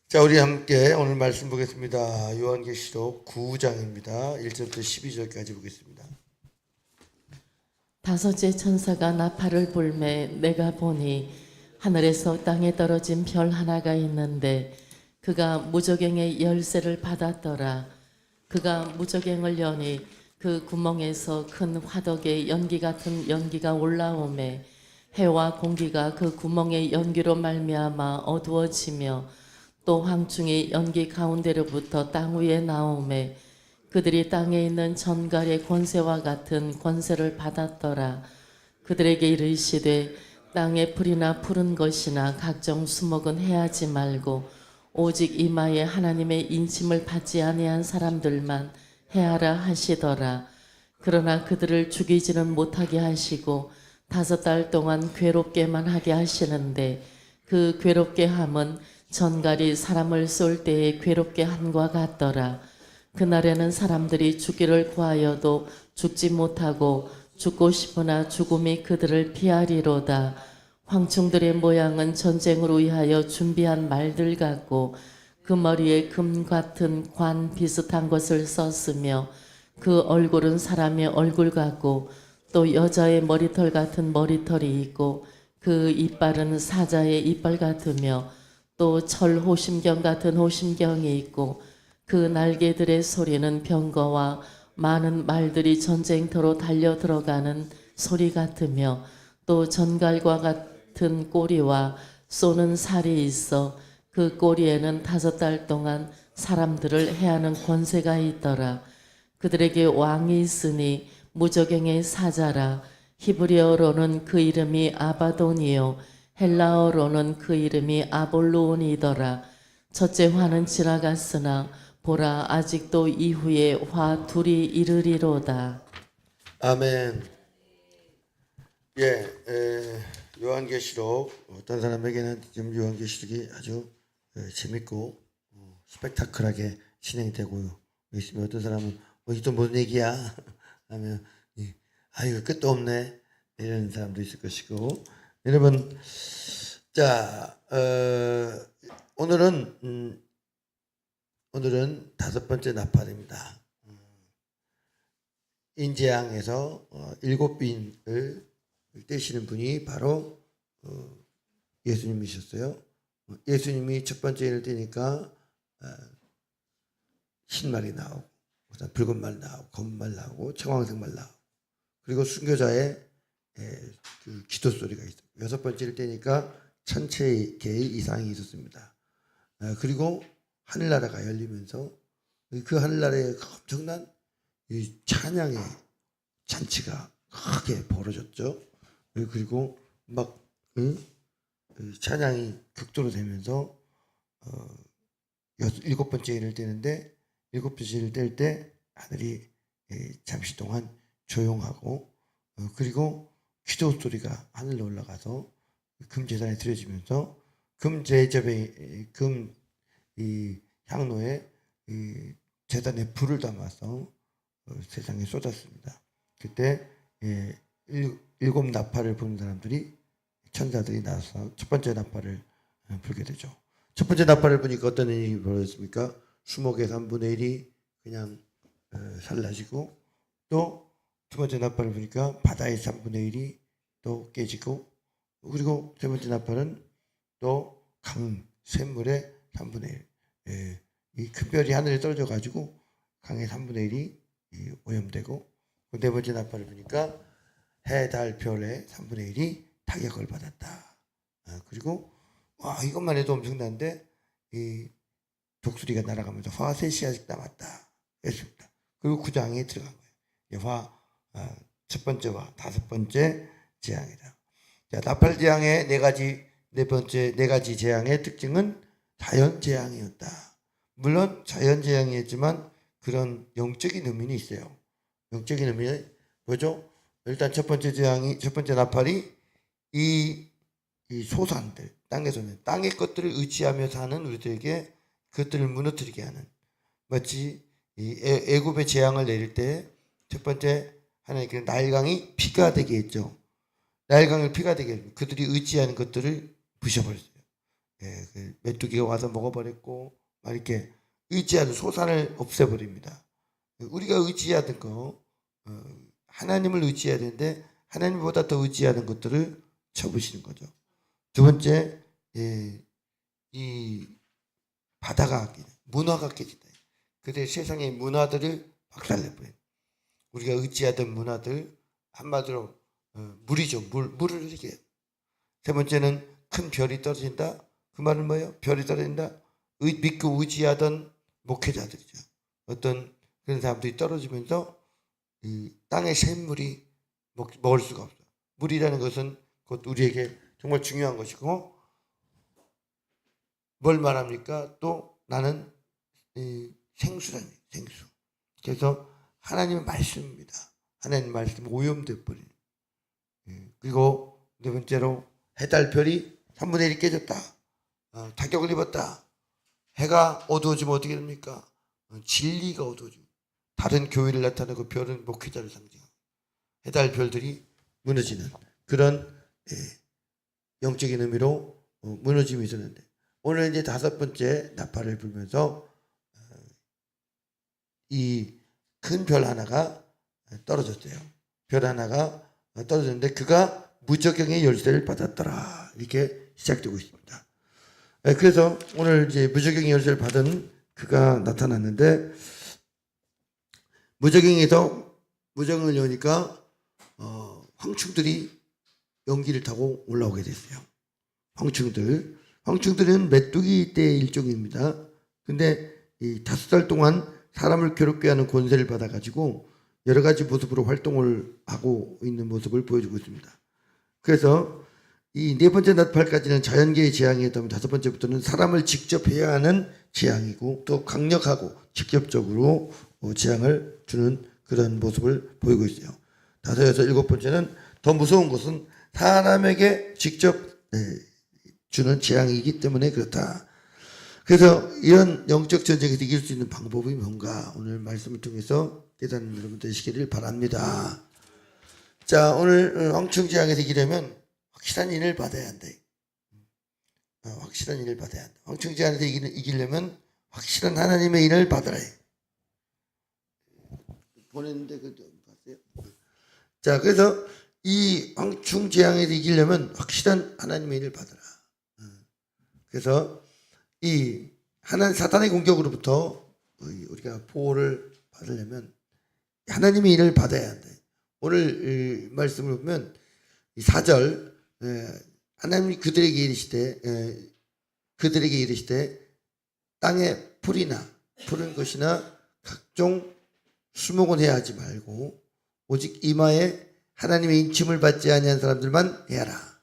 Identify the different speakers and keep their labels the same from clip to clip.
Speaker 1: 자, 우리 함께 오늘 말씀 보겠습니다. 요한계시록 9장입니다. 1절부터 12절까지 보겠습니다.
Speaker 2: 다섯째 천사가 나팔을 불매 내가 보니 하늘에서 땅에 떨어진 별 하나가 있는데 그가 무저갱의 열쇠를 받았더라. 그가 무저갱을 여니 그 구멍에서 큰 화덕에 연기 같은 연기가 올라오매 해와 공기가 그 구멍의 연기로 말미암아 어두워지며 또 황충이 연기 가운데로부터 땅 위에 나오매 그들이 땅에 있는 전갈의 권세와 같은 권세를 받았더라. 그들에게 이르시되 땅에 풀이나 푸른 것이나 각종 수목은 해하지 말고 오직 이마에 하나님의 인침을 받지 아니한 사람들만 해하라 하시더라. 그러나 그들을 죽이지는 못하게 하시고 5달 동안 괴롭게만 하게 하시는데 그 괴롭게 함은 전갈이 사람을 쏠 때에 괴롭게 한과 같더라. 그날에는 사람들이 죽기를 구하여도 죽지 못하고 죽고 싶으나 죽음이 그들을 피하리로다. 황충들의 모양은 전쟁을 위하여 준비한 말들 같고 그 머리에 금 같은 관 비슷한 것을 썼으며 그 얼굴은 사람의 얼굴 같고 또 여자의 머리털 같은 머리털이 있고 그 이빨은 사자의 이빨 같으며 또 철 호심경 같은 호심경이 있고 그 날개들의 소리는 병거와 많은 말들이 전쟁터로 달려 들어가는 소리 같으며 또 전갈과 같은 꼬리와 쏘는 살이 있어 그 꼬리에는 5달 동안 사람들을 해하는 권세가 있더라. 그들에게 왕이 있으니 무저갱의 사자라. 히브리어로는 그 이름이 아바돈이요 헬라어로는 그 이름이 아볼로온이더라. 첫째 화는 지나갔으나 보라 아직도 이후에 화 둘이 이르리로다.
Speaker 1: 아멘. 요한계시록 어떤 사람에게는 지금 요한계시록이 아주 재밌고 스펙타클하게 진행되고 있으면 어떤 사람은 이또 뭔 얘기야 하면 아유 끝도 없네 이런 사람도 있을 것이고 여러분 자 오늘은 5번째 나팔입니다. 인재양에서 7빈을 떼시는 분이 바로 예수님이셨어요. 예수님이 첫 번째 인을 떼니까 흰말이 나오고 붉은 말 나오고 검은 말 나오고 청황색 말 나오고 그리고 순교자의 그 기도 소리가 있어요. 6번째를 떼니까 천체 개의 이상이 있었습니다. 그리고 하늘나라가 열리면서 그 하늘나라에 엄청난 이 찬양의 잔치가 크게 벌어졌죠. 그리고 막 찬양이 극도로 되면서 7번째 일을 떼는데 7번째 일을 뗄 때 하늘이 잠시 동안 조용하고 그리고 기도 소리가 하늘로 올라가서 금제단에 드려지면서 금제접에 이 향로에 이 제단에 불을 담아서 세상에 쏟았습니다. 그때 7 나팔을 부는 사람들이 천사들이 나와서 첫 번째 나팔을 불게 되죠. 첫 번째 나팔을 부니까 어떤 일이 벌어졌습니까? 수목의 3분의 1이 그냥 살라지고 또 두 번째 나팔을 부니까 바다의 3분의 1이 또 깨지고 그리고 세 번째 나팔은 또 강 샘물의 3분의 1 이 큰 별이 하늘에 떨어져 가지고 강의 3분의 1이 오염되고 네 번째 나팔을 부니까 해, 달, 별의 3분의 1이 타격을 받았다. 그리고 와 이것만 해도 엄청난데 이 독수리가 날아가면서 화 3시간씩 남았다 했습니다. 그리고 9장에 들어간 거예요. 첫 번째 화 5번째 재앙이다. 자, 나팔 재앙의 네 가지 재앙의 특징은 자연 재앙이었다. 물론 자연 재앙이었지만 그런 영적인 의미는 있어요. 영적인 의미는 뭐죠? 일단 첫 번째 나팔이 이 소산들, 땅에서는 땅의 것들을 의지하며 사는 우리들에게 그것들을 무너뜨리게 하는 마치 이 애굽의 재앙을 내릴 때 첫 번째 하나님께서 나일강이 피가 되게 했죠. 나일강을 피가 되게 했죠. 그들이 의지하는 것들을 부셔버렸어요. 그 메뚜기가 와서 먹어버렸고 막 이렇게 의지하는 소산을 없애버립니다. 우리가 의지하던 거 하나님을 의지해야 되는데 하나님보다 더 의지하는 것들을 쳐부시는 거죠. 두 번째, 이 바다가 문화가 깨진다. 그때 세상의 문화들을 박살내버려요. 우리가 의지하던 문화들 한마디로 물이죠. 물을 이렇게. 세 번째는 큰 별이 떨어진다. 그 말은 뭐예요? 별이 떨어진다. 믿고 의지하던 목회자들이죠. 어떤 그런 사람들이 떨어지면서 이 땅의 샘물이 먹을 수가 없어요. 물이라는 것은 곧 우리에게 정말 중요한 것이고 뭘 말합니까? 또 나는 생수라니 생수. 그래서 하나님의 말씀입니다. 하나님 말씀 오염돼 버린. 그리고 네 번째로 해달별이 3분의 1이 깨졌다. 타격을 입었다. 해가 어두워지면 어떻게 됩니까? 진리가 어두워지고 다른 교회를 나타내고 별은 목회자를 상징하고 해달별들이 무너지는 그런 영적인 의미로 무너짐이 있었는데 오늘 이제 다섯 번째 나팔을 불면서 이 큰 별 하나가 떨어졌어요. 별 하나가 떨어졌는데 그가 무저경의 열쇠를 받았더라. 이렇게 시작되고 있습니다. 그래서 오늘 이제 무저경의 열쇠를 받은 그가 나타났는데 무저경에서 무저경을 여니까 황충들이 연기를 타고 올라오게 됐어요. 황충들은 메뚜기 떼의 일종입니다. 근데 이 5달 동안 사람을 괴롭게 하는 권세를 받아가지고 여러 가지 모습으로 활동을 하고 있는 모습을 보여주고 있습니다. 그래서 이 네 번째 나팔까지는 자연계의 재앙이었다면 다섯 번째부터는 사람을 직접 해야 하는 재앙이고 또 강력하고 직접적으로 재앙을 주는 그런 모습을 보이고 있어요. 다섯, 여섯, 일곱 번째는 더 무서운 것은 사람에게 직접 주는 재앙이기 때문에 그렇다. 그래서 이런 영적 전쟁에서 이길 수 있는 방법이 뭔가 오늘 말씀을 통해서 깨닫는 여러분 되시기를 바랍니다. 자, 오늘 황충재앙에서 이기려면 확실한 인을 받아야 한다. 확실한 인을 받아야 한다. 황충재앙에서 이기려면 확실한 하나님의 인을 받아라. 보냈는데 그것도 봤어요. 자, 그래서 이 황충재앙에서 이기려면 확실한 하나님의 인을 받아라. 그래서 이 사탄의 공격으로부터 우리가 보호를 받으려면 하나님의 인을 받아야 한다. 오늘 말씀을 보면 4절 하나님이 그들에게 이르시되 땅에 푸른 것이나 각종 수목은 해야 하지 말고 오직 이마에 하나님의 인침을 받지 아니한 사람들만 해야라.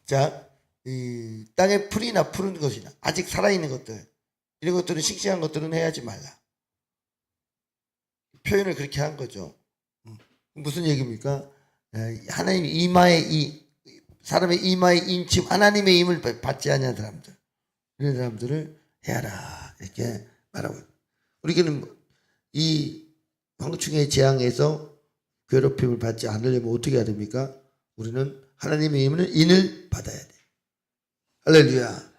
Speaker 1: 자, 이 땅에 풀이나 푸른 것이나 아직 살아있는 것들 이런 것들은 싱싱한 것들은 해야지 말라. 표현을 그렇게 한 거죠. 무슨 얘기입니까? 하나님 이마에 사람의 이마에 인침 하나님의 임을 받지 않는 사람들 이런 사람들을 해야라 이렇게 말하고 우리는 이 황충의 재앙에서 괴롭힘을 받지 않으려면 어떻게 해야 됩니까? 우리는 하나님의 인을 받아야 돼. 할렐루야.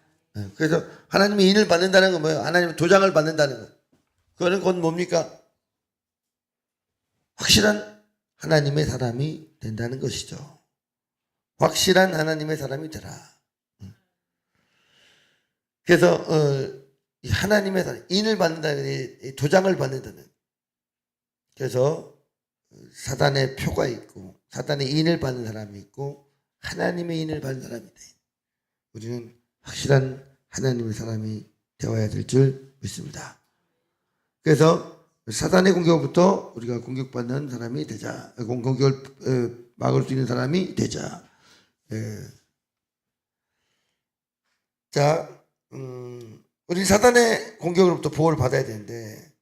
Speaker 1: 그래서 하나님의 인을 받는다는 건 뭐예요? 하나님의 도장을 받는다는 거. 그거는 곧 뭡니까? 확실한 하나님의 사람이 된다는 것이죠. 확실한 하나님의 사람이 되라. 그래서 하나님의 사람, 인을 받는다는 도장을 받는다는. 그래서 사단의 표가 있고 사단의 인을 받는 사람이 있고 하나님의 인을 받는 사람이 돼. 우리는 확실한 하나님의 사람이 되어야 될 줄 믿습니다. 그래서 사단의 공격부터 우리가 공격받는 사람이 되자. 공격을 막을 수 있는 사람이 되자. 자, 우리 사단의 공격으로부터 보호를 받아야 되는데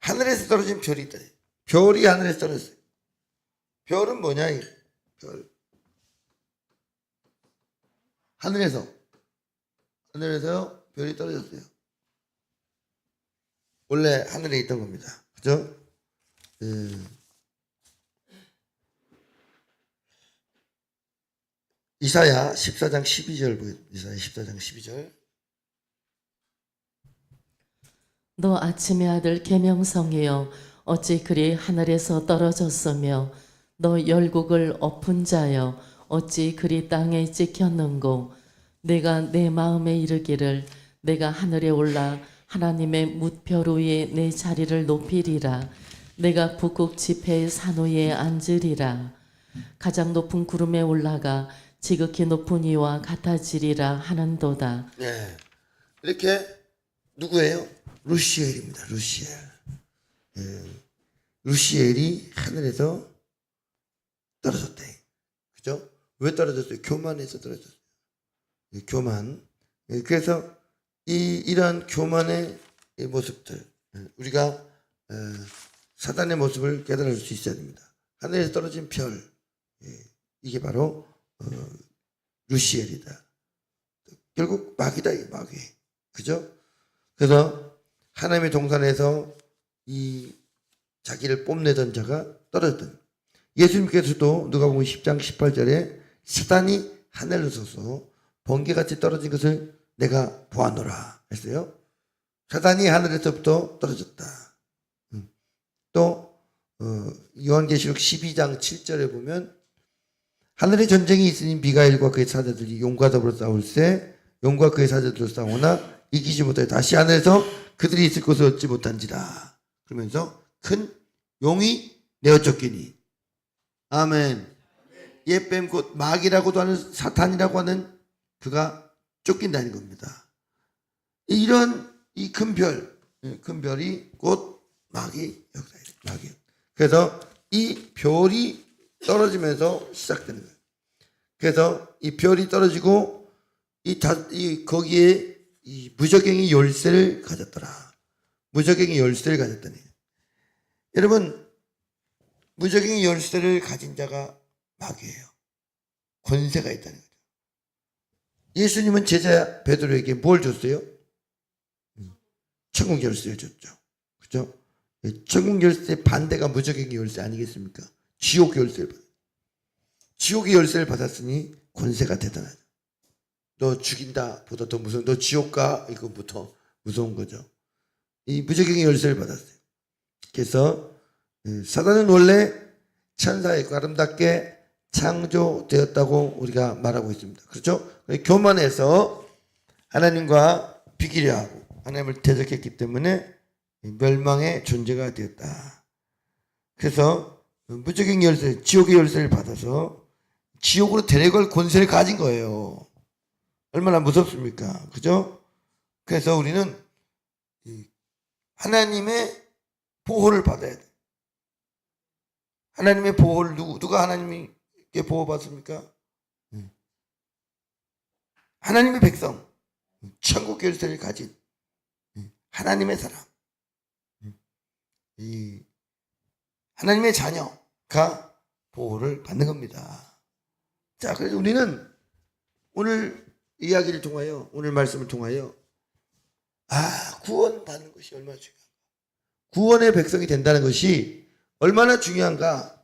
Speaker 1: 하늘에서 떨어진 별이 있다. 별이 하늘에서 떨어졌어요. 별은 뭐냐? 별. 하늘에서 별이 떨어졌어요. 원래 하늘에 있던 겁니다. 그죠? 이사야 14장 12절 보겠습니다. 이사야 14장 12절.
Speaker 2: 너 아침의 아들 계명성이여 어찌 그리 하늘에서 떨어졌으며 너 열국을 엎은 자여 어찌 그리 땅에 찍혔는고 내가 내 마음에 이르기를 내가 하늘에 올라 하나님의 뭇별 위에 내 자리를 높이리라 내가 북극 지폐의 산 위에 앉으리라 가장 높은 구름에 올라가 지극히 높은 이와 같아지리라 하는도다.
Speaker 1: 네. 이렇게 누구예요? 루시엘입니다. 루시엘. 예. 루시엘이 하늘에서 떨어졌대. 그죠? 왜 떨어졌어요? 교만에서 떨어졌어요. 예, 교만. 예, 그래서 이러한 교만의 모습들, 우리가 사단의 모습을 깨달을 수 있어야 됩니다. 하늘에서 떨어진 별, 이게 바로 루시엘이다. 결국 마귀다, 이 마귀. 그죠? 그래서 하나님의 동산에서 이 자기를 뽐내던 자가 떨어졌던. 예수님께서도 누가복음 10장 18절에 사단이 하늘로 서서 번개같이 떨어진 것을 내가 보았노라 했어요. 사단이 하늘에서부터 떨어졌다. 또 요한계시록 12장 7절에 보면 하늘에 전쟁이 있으니 미가엘과 그의 사자들이 용과 더불어 싸울세 용과 그의 사자들로 싸우나 이기지 못하여 다시 하늘에서 그들이 있을 곳을 얻지 못한지라. 그러면서 큰 용이 내어 쫓기니. 아멘. 옛뱀 곧 마귀라고도 하는 사탄이라고 하는 그가 쫓긴다는 겁니다. 이런 이 큰 별, 큰 별이 곧 마귀 역사예요. 마귀. 그래서 이 별이 떨어지면서 시작되는 거예요. 그래서 이 별이 떨어지고 거기에 이 무저갱이 열쇠를 가졌더라. 무저갱이 열쇠를 가졌다니. 여러분, 무저갱이 열쇠를 가진 자가 마귀예요. 권세가 있다는 거죠. 예수님은 제자 베드로에게 뭘 줬어요? 천국 열쇠를 줬죠. 그죠? 천국 열쇠 반대가 무저갱이 열쇠 아니겠습니까? 지옥 열쇠를 받았어요. 지옥의 열쇠를 받았으니 권세가 대단하죠. 너 죽인다 보다 더 무서운, 너 지옥 가 이거부터 무서운 거죠. 이 무저갱이 열쇠를 받았어요. 그래서 사단은 원래 천사의 아름답게 창조되었다고 우리가 말하고 있습니다. 그렇죠? 교만해서 하나님과 비기려 하고 하나님을 대적했기 때문에 멸망의 존재가 되었다. 그래서 무저갱이 열쇠, 지옥의 열쇠를 받아서 지옥으로 데려갈 권세를 가진 거예요. 얼마나 무섭습니까? 그죠? 그래서 우리는 하나님의 보호를 받아야 돼. 하나님의 보호를 누가 하나님께 보호받습니까? 하나님의 백성, 천국 열쇠를 가진 하나님의 사람, 이 하나님의 자녀가 보호를 받는 겁니다. 자, 그래서 우리는 오늘 이야기를 통하여, 오늘 말씀을 통하여 구원받는 것이 얼마나 중요한가, 구원의 백성이 된다는 것이 얼마나 중요한가.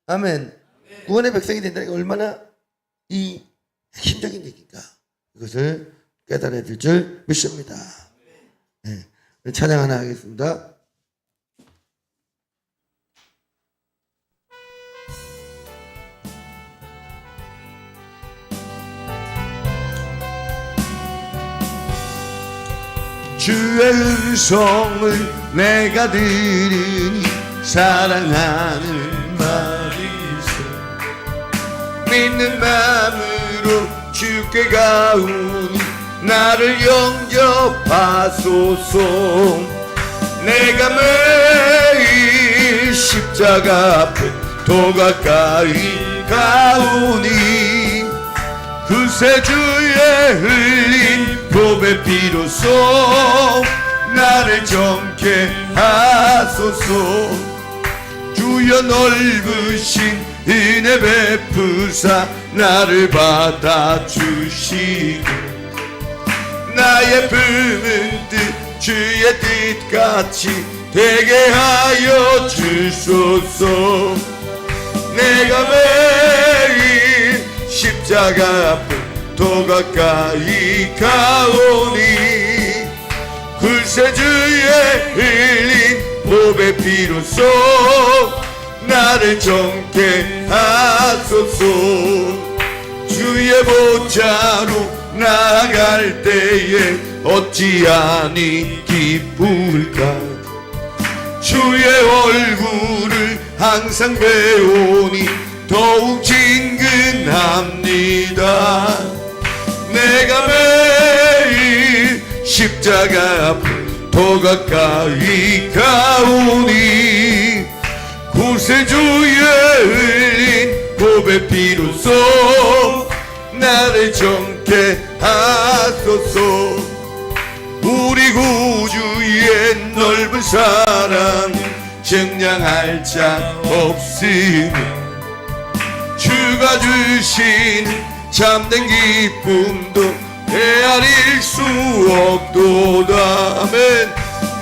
Speaker 1: 아멘. 구원의 백성이 된다는 게 얼마나 이 핵심적인 얘기인가, 이것을 깨달아야 될 줄 믿습니다. 네. 찬양 하나 하겠습니다.
Speaker 3: 주의 음성을 내가 들으니 사랑하는 말이 있어 믿는 마음으로 주께 가오니 나를 영접하소서. 내가 매일 십자가 앞에 더 가까이 가오니 구세주의 흘린 보배 피로써 나를 정케 하소서. 주여 넓으신 은혜 베푸사 나를 받아주시고 나의 품은 뜻 주의 뜻같이 되게 하여 주소서. 내가 매일 십자가 앞에 더 가까이 가오니 글쎄 주의 흘린 보배 피로써 나를 정케 하소서. 주의 보좌로 나아갈 때에 어찌하니 기쁠까. 주의 얼굴을 항상 배우니 더욱 친근합니다. 내가 매일 십자가 앞에 더 가까이 가오니 구세주의 흘린 보배 피로써 나를 정케 하소서. 우리 구주의 넓은 사랑 증량할 자 없으며 주가 주신 참된 기쁨도 헤아릴 수 없도다. 아멘.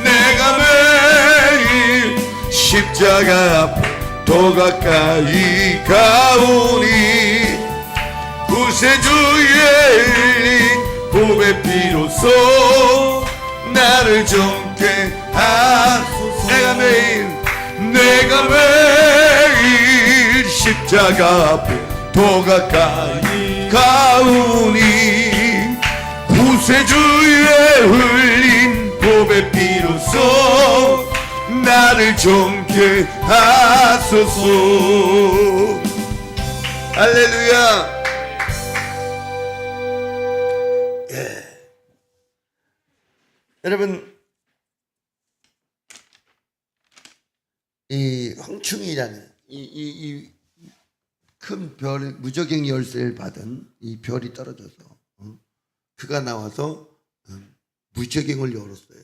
Speaker 3: 내가 매일 십자가 앞에 더 가까이 가오니 구세주의 흘린 보배 피로써 나를 정케 하소서. 내가 매일 십자가 앞에 더 가까이 가오니 구세주의 흘린 보배 피로써 나를 정케 하소서. 할렐루야.
Speaker 1: 여러분, 이 황충이라는 이 큰 별, 무적행 열쇠를 받은 이 별이 떨어져서 그가 나와서 무적행을 열었어요.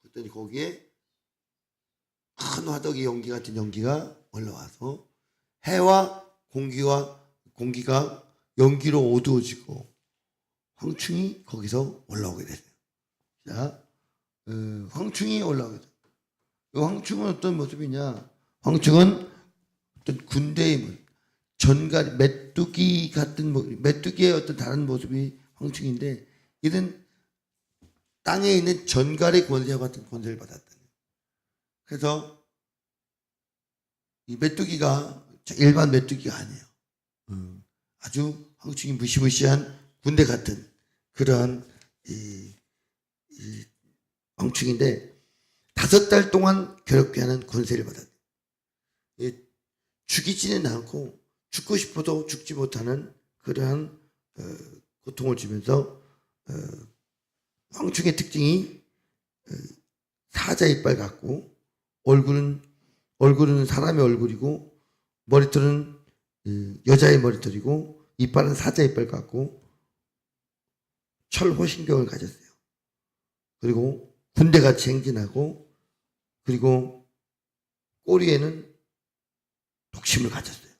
Speaker 1: 그랬더니 거기에 큰 화덕의 연기 같은 연기가 올라와서 해와 공기가 연기로 어두워지고 황충이 거기서 올라오게 됐어요. 자, 황충이 올라오게 돼요. 이 황충은 어떤 모습이냐? 황충은 어떤 군대의 모습, 전갈, 메뚜기 같은 메뚜기의 어떤 다른 모습이 황충인데, 이는 땅에 있는 전갈의 권세와 같은 권세를 받았다. 그래서 이 메뚜기가 일반 메뚜기가 아니에요. 아주 황충이 무시무시한 군대 같은 그러한 이 황충인데 5달 동안 괴롭게 하는 권세를 받았대요. 죽이지는 않고 죽고 싶어도 죽지 못하는 그러한 고통을 주면서 황충의 특징이 사자 이빨 같고 얼굴은 사람의 얼굴이고 머리털은 여자의 머리털이고 이빨은 사자 이빨 같고 철호신경을 가졌어요. 그리고 군대같이 행진하고 그리고 꼬리에는 독심을 가졌어요.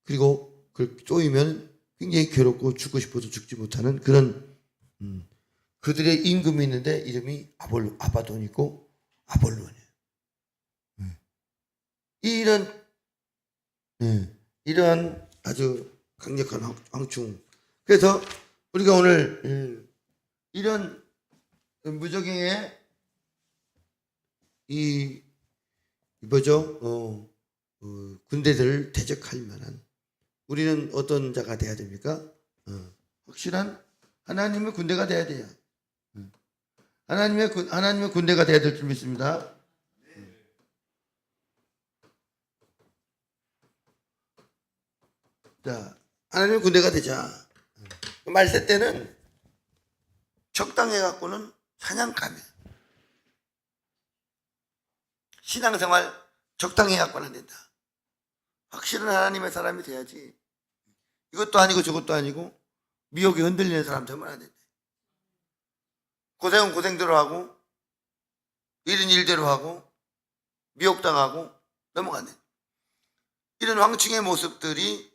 Speaker 1: 그리고 그걸 쪼이면 굉장히 괴롭고 죽고 싶어도 죽지 못하는 그런 그들의 임금이 있는데 이름이 아바돈이고 아볼론이에요. 이러한 아주 강력한 황충. 그래서 우리가 오늘 이런 무적행의 군대들을 대적할 만한 우리는 어떤 자가 돼야 됩니까? 확실한 하나님의 군대가 돼야 돼요. 하나님의 군대가 돼야 될 줄 믿습니다. 자, 하나님의 군대가 되자. 말세 때는 적당해 갖고는 사냥감이에요. 신앙생활 적당해 갖고는 안 된다. 확실한 하나님의 사람이 돼야지. 이것도 아니고 저것도 아니고 미혹에 흔들리는 사람 되면 안 된다. 고생은 고생대로 하고 일은 일대로 하고 미혹당하고 넘어간다. 이런 황충의 모습들이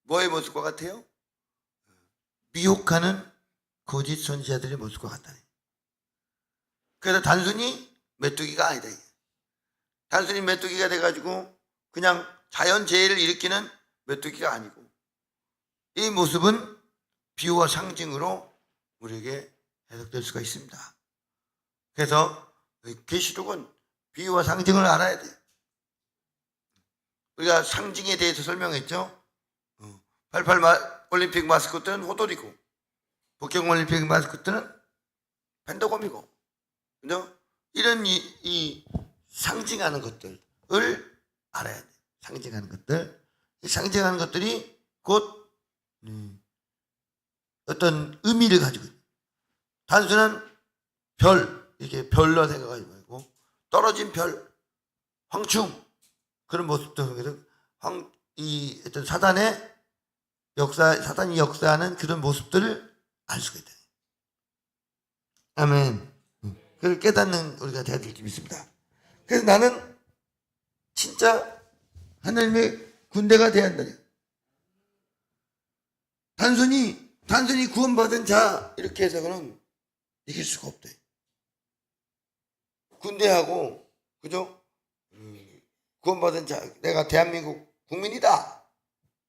Speaker 1: 뭐의 모습과 같아요? 미혹하는 거짓 선지자들의 모습과 같다네. 그래서 단순히 메뚜기가 아니다. 단순히 메뚜기가 돼가지고 그냥 자연재해를 일으키는 메뚜기가 아니고 이 모습은 비유와 상징으로 우리에게 해석될 수가 있습니다. 그래서 계시록은 비유와 상징을 알아야 돼. 우리가 상징에 대해서 설명했죠. 88 올림픽 마스코트는 호돌이고, 북경 올림픽 마스코트는 펜더곰이고, 그죠? 이런 이 상징하는 것들을 알아야 돼. 상징하는 것들. 이 상징하는 것들이 곧 어떤 의미를 가지고 있는, 단순한 별, 이렇게 별로 생각하지 말고 떨어진 별, 황충, 그런 모습도 속에서 이 어떤 사단의 역사, 사단이 역사하는 그런 모습들을 알 수가 있다. 아멘. 그걸 깨닫는 우리가 돼야 될 줄 믿습니다. 그래서 나는 진짜 하나님의 군대가 돼야 한다. 단순히 구원받은 자 이렇게 해서는 이길 수가 없대. 군대하고, 그죠? 구원받은 자, 내가 대한민국 국민이다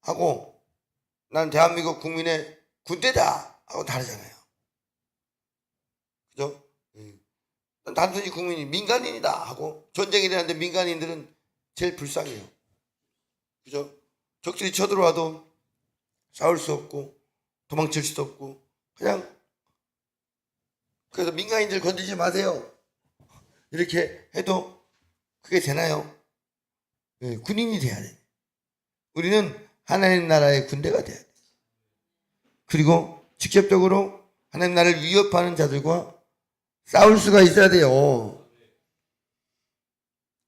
Speaker 1: 하고, 난 대한민국 국민의 군대다 하고 다르잖아요. 그죠? 난 단순히 국민이 민간인이다 하고, 전쟁이 일어났는데 민간인들은 제일 불쌍해요. 그죠? 적들이 쳐들어와도 싸울 수 없고 도망칠 수도 없고, 그냥, 그래서 민간인들 건드리지 마세요 이렇게 해도 그게 되나요? 네, 군인이 돼야 돼. 우리는 하나님 나라의 군대가 돼야 돼. 그리고 직접적으로 하나님 나라를 위협하는 자들과 싸울 수가 있어야 돼요.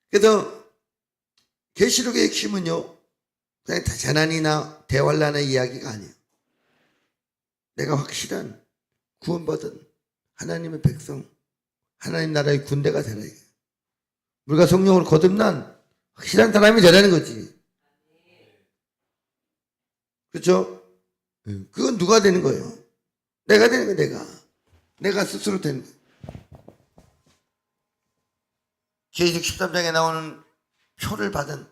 Speaker 1: 그래서 계시록의 핵심은요, 그냥 재난이나 대환란의 이야기가 아니에요. 내가 확실한 구원받은 하나님의 백성, 하나님 나라의 군대가 되라. 물과 성령으로 거듭난 확실한 사람이 되라는 거지. 그렇죠? 그건 누가 되는 거예요? 내가 되는 거예요. 내가 스스로 되는 거예요. 계시록 13장에 나오는 표를 받은,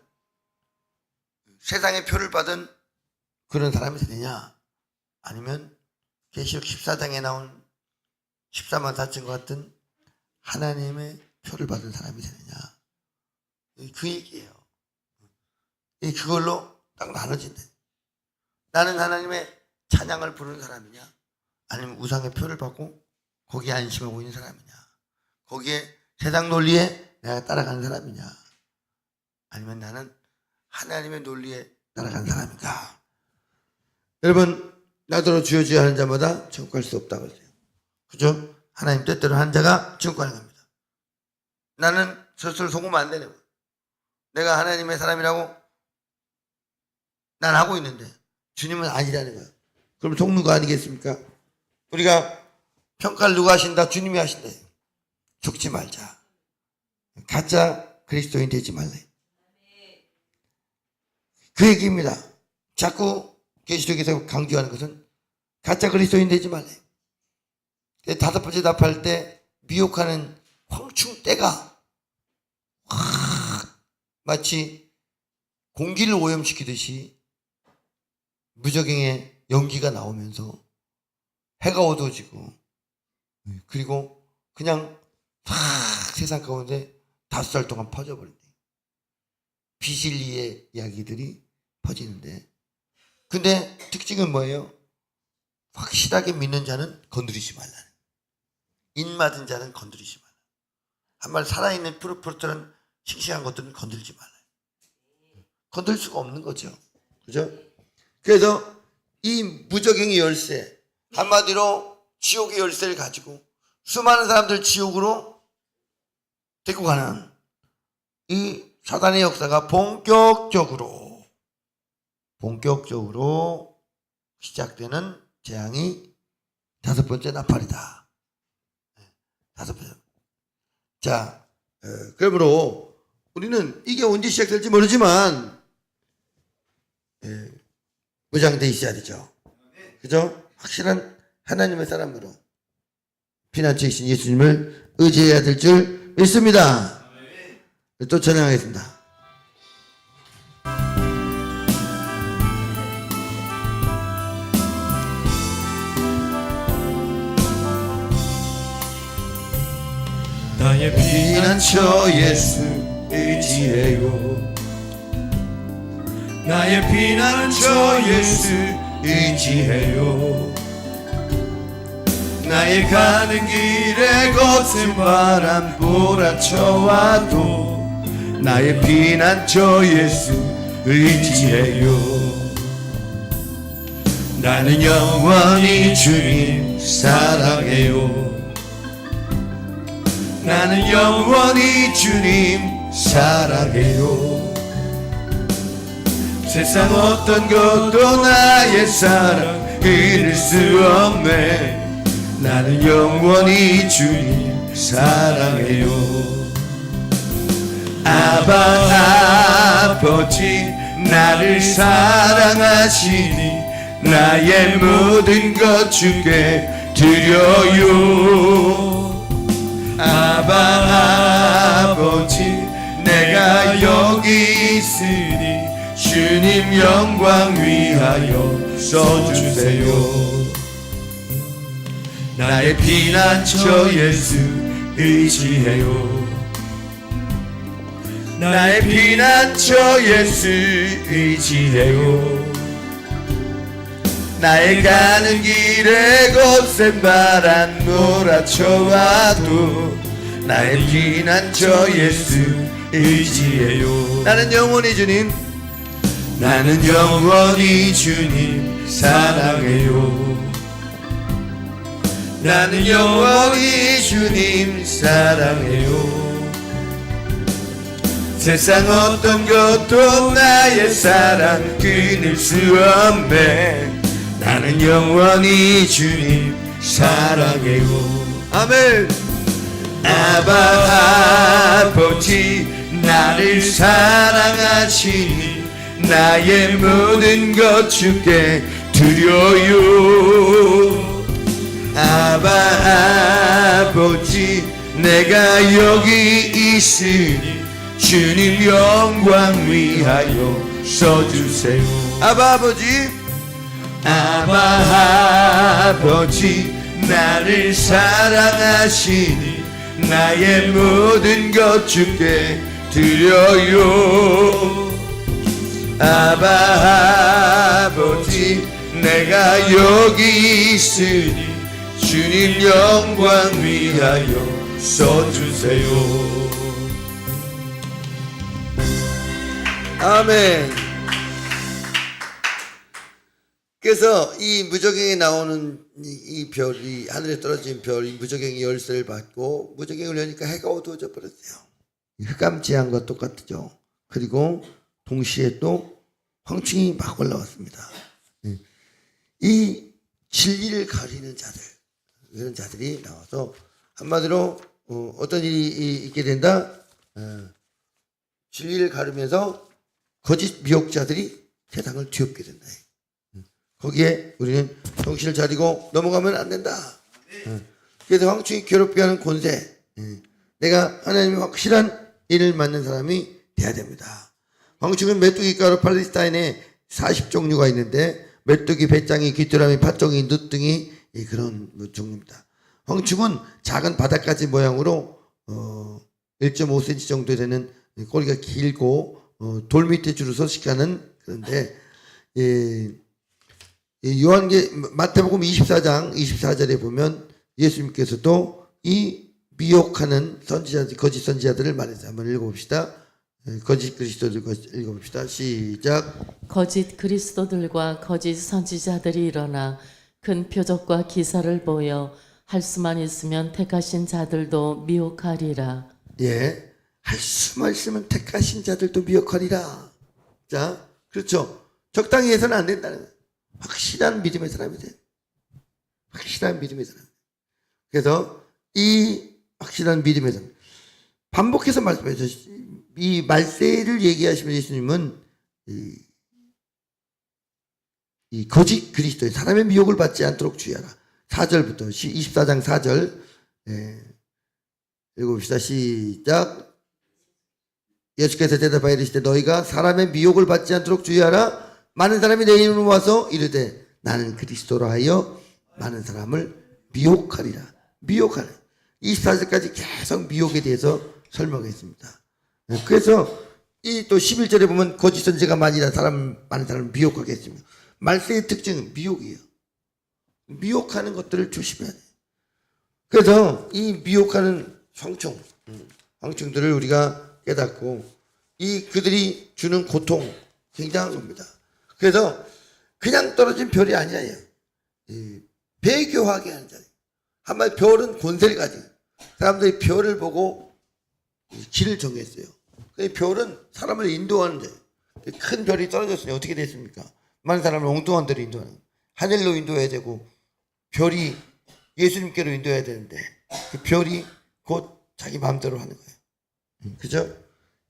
Speaker 1: 세상의 표를 받은 그런 사람이 되느냐, 아니면 계시록 14장에 나온 14만 4천과 같은 하나님의 표를 받은 사람이 되느냐, 그 얘기예요. 그걸로 딱 나눠진대. 나는 하나님의 찬양을 부르는 사람이냐, 아니면 우상의 표를 받고 거기에 안심하고 있는 사람이냐, 거기에 세상 논리에 내가 따라가는 사람이냐, 아니면 나는 하나님의 논리에 따라가는 사람인가. 여러분, 나더러 주여 주여 하는 자마다 천국 갈 수 없다고 했어요. 그죠? 하나님 뜻대로 한 자가 천국 가는 겁니다. 나는 스스로 속으면 안 되는 거예요. 내가 하나님의 사람이라고 난 하고 있는데 주님은 아니라는 거예요. 그럼 속는 거 아니겠습니까? 우리가 평가를 누가 하신다? 주님이 하신다. 속지 말자. 가짜 그리스도인 되지 말래. 그 얘기입니다. 자꾸 계시록에서 강조하는 것은 가짜 그리스도인 되지 말래. 다섯 번째 답할 때 미혹하는 황충 때가 마치 공기를 오염시키듯이 무저갱의 연기가 나오면서 해가 어두워지고, 그리고 그냥 다 세상 가운데 5살 동안 퍼져버린대. 비실리의 이야기들이 퍼지는데, 근데 특징은 뭐예요? 확실하게 믿는 자는 건드리지 말라. 인맞은 자는 건드리지 말라. 한말 살아있는 푸릇푸릇한 싱싱한 것들은 건드리지 말라. 건들 수가 없는 거죠. 그죠? 그래서 이 무저갱의 열쇠, 한마디로 지옥의 열쇠를 가지고 수많은 사람들 지옥으로 데리고 가는 이 사단의 역사가 본격적으로 시작되는 재앙이 다섯 번째 나팔이다. 다섯 번째. 자, 그러므로 우리는 이게 언제 시작될지 모르지만 무장돼 있어야 되죠. 그죠? 확실한 하나님의 사람으로 피난처이신 예수님을 의지해야 될 줄 믿습니다. 또 찬양하겠습니다.
Speaker 3: 나의 피난처 예수 의지해요. 나의 피난처 예수 의지해요. 나의 가는 길에 거센 바람 몰아쳐와도 나의 피난처 예수 의지해요. 나는 영원히 주님 사랑해요. 나는 영원히 주님 사랑해요. 세상 어떤 것도 나의 사랑 이길 수 없네. 나는 영원히 주님 사랑해요. 아바 아버지 나를 사랑하시니 나의 모든 것 주께 드려요. 아바 아버지 내가 여기 있으니 주님 영광 위하여 써주세요. 나의 피난처 예수 의지해요. 나의 피난처 예수 의지해요. 나의 가는 길에 거센 바람 몰아쳐와도 나의 피난처 예수 의지해요. 나는 영원히 주님, 나는 영원히 주님 사랑해요. 나는 영원히 주님 사랑해요. 세상 어떤 것도 나의 사랑 끊을 수 없네. 나는 영원히 주님 사랑해요. 아멘. 아바 아버지 나를 사랑하시니 나의 모든 것 주께 드려요. 아바 아버지 내가 여기 있으니 주님 영광 위하여 써주세요. 아바 아버지, 아바 아버지 나를 사랑하시니 나의 모든 것 주께 드려요. 아바 아버지 내가 여기 있으니 주님 영광 위하여 써주세요. 아멘. 그래서 이 무저갱에 나오는 이 별이 하늘에 떨어진 별이 무저갱이 열쇠를 받고 무저갱을 여니까 해가 어두워져 버렸어요. 흑암지한 것 똑같죠. 그리고 동시에 또 황충이 막 올라왔습니다. 이 진리를 가리는 자들, 이런 자들이 나와서 한마디로 어떤 일이 있게 된다. 진리를 가르면서 거짓 미혹자들이 세상을 뒤엎게 된다. 거기에 우리는 정신을 차리고 넘어가면 안 된다. 그래서 황충이 괴롭게 하는 권세, 내가 하나님의 확실한 일을 맡는 사람이 돼야 됩니다. 황충은 메뚜기 가루 팔레스타인에 40종류가 있는데 메뚜기, 배짱이, 귀뚜라미, 팥종이, 늦둥이 그런 종류입니다. 황충은 작은 바닥가지 모양으로 1.5cm 정도 되는 꼬리가 길고 돌 밑에 주로 서식하는 그런데 마태복음 24장 24절에 보면 예수님께서도 이 미혹하는 선지자들, 거짓 선지자들을 말해서 한번 읽어봅시다. 거짓 그리스도들과 읽어봅시다. 시작.
Speaker 2: 거짓 그리스도들과 거짓 선지자들이 일어나 큰 표적과 기사를 보여 할 수만 있으면 택하신 자들도 미혹하리라.
Speaker 1: 예, 할 수만 있으면 택하신 자들도 미혹하리라. 자, 그렇죠. 적당히 해서는 안 된다는 거예요. 확실한 믿음의 사람이 돼. 확실한 믿음의 사람. 그래서 이 확실한 믿음의 사람. 반복해서 말씀해서 이 말세를 얘기하시면 예수님은 이 거짓 그리스도의 사람의 미혹을 받지 않도록 주의하라. 4절부터 24장 4절 읽어봅시다. 시작. 예수께서 대답하여 이르시되 너희가 사람의 미혹을 받지 않도록 주의하라. 많은 사람이 내 이름으로 와서 이르되 나는 그리스도라 하여 많은 사람을 미혹하리라. 미혹하라.
Speaker 3: 24절까지 계속 미혹에 대해서 설명했습니다. 그래서 이 또 11절에 보면 거짓 선지자가 많은 사람을 미혹하게 했습니다. 말세의 특징은 미혹이에요. 미혹하는 것들을 조심해야 돼요. 그래서 이 미혹하는 황충들을 우리가 깨닫고 그들이 주는 고통 굉장한 겁니다. 그래서 그냥 떨어진 별이 아니에요. 배교하게 하는 자리. 한마디 별은 권세를 가지고 사람들이 별을 보고 길을 정했어요. 별은 사람을 인도하는 자예요. 큰 별이 떨어졌으니 어떻게 됐습니까? 많은 사람을 엉뚱한 데로 인도하는 하늘로 인도해야 되고 별이 예수님께로 인도해야 되는데 그 별이 곧 자기 마음대로 하는 거예요. 그죠?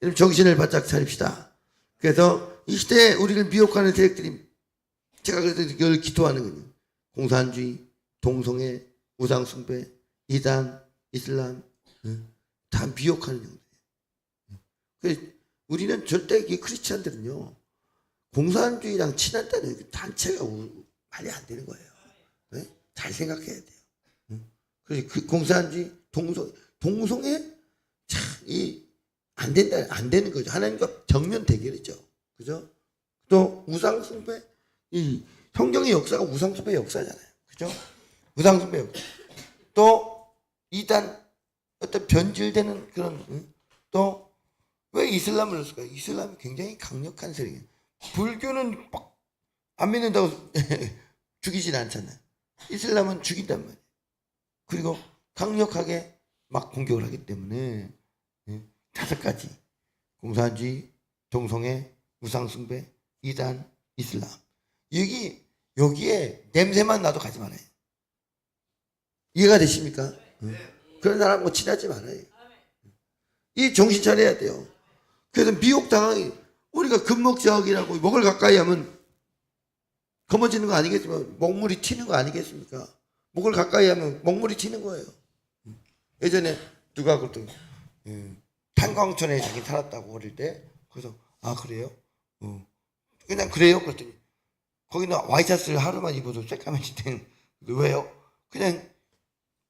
Speaker 3: 여러분 정신을 바짝 차립시다. 그래서 이 시대에 우리를 미혹하는 세력들이 제가 그래서 이걸 기도하는 거예요. 공산주의, 동성애, 우상숭배, 이단, 이슬람 다 미혹하는 영들이에요. 우리는 절대 이 크리스찬들은요 공산주의랑 친한다는 단체가 말이 안 되는 거예요. 네? 잘 생각해야 돼요. 그래서 그 공산주의, 동성애 참 안 된다, 안 되는 거죠. 하나님과 정면 대결이죠. 그죠? 또 우상숭배, 이 성경의 역사가 우상숭배 역사잖아요. 그죠? 우상숭배 역사. 또 이단 어떤 변질되는 그런 또 왜 이슬람을 넣었을까요? 이슬람이 굉장히 강력한 세력이에요. 불교는 막 안 믿는다고 죽이진 않잖아요. 이슬람은 죽인단 말이에요. 그리고 강력하게 막 공격을 하기 때문에 5가지 공산주의, 동성애, 우상숭배, 이단, 이슬람 여기에 냄새만 나도 가지 말아요. 이해가 되십니까? 그런 사람하고 친하지 말아요. 이 정신 차려야 돼요. 그래서 미혹당하기 우리가 금목자학이라고 목을 가까이 하면 검어지는 거 아니겠지만 먹물이 튀는 거 아니겠습니까? 목을 가까이 하면 먹물이 튀는 거예요. 예전에 누가 그랬더니 탄광촌에 자기 살았다고 어릴 때 그래서 아 그래요? 그냥 그래요? 그랬더니 거기는 와이셔츠를 하루만 입어도 새까매지대. 왜요? 그냥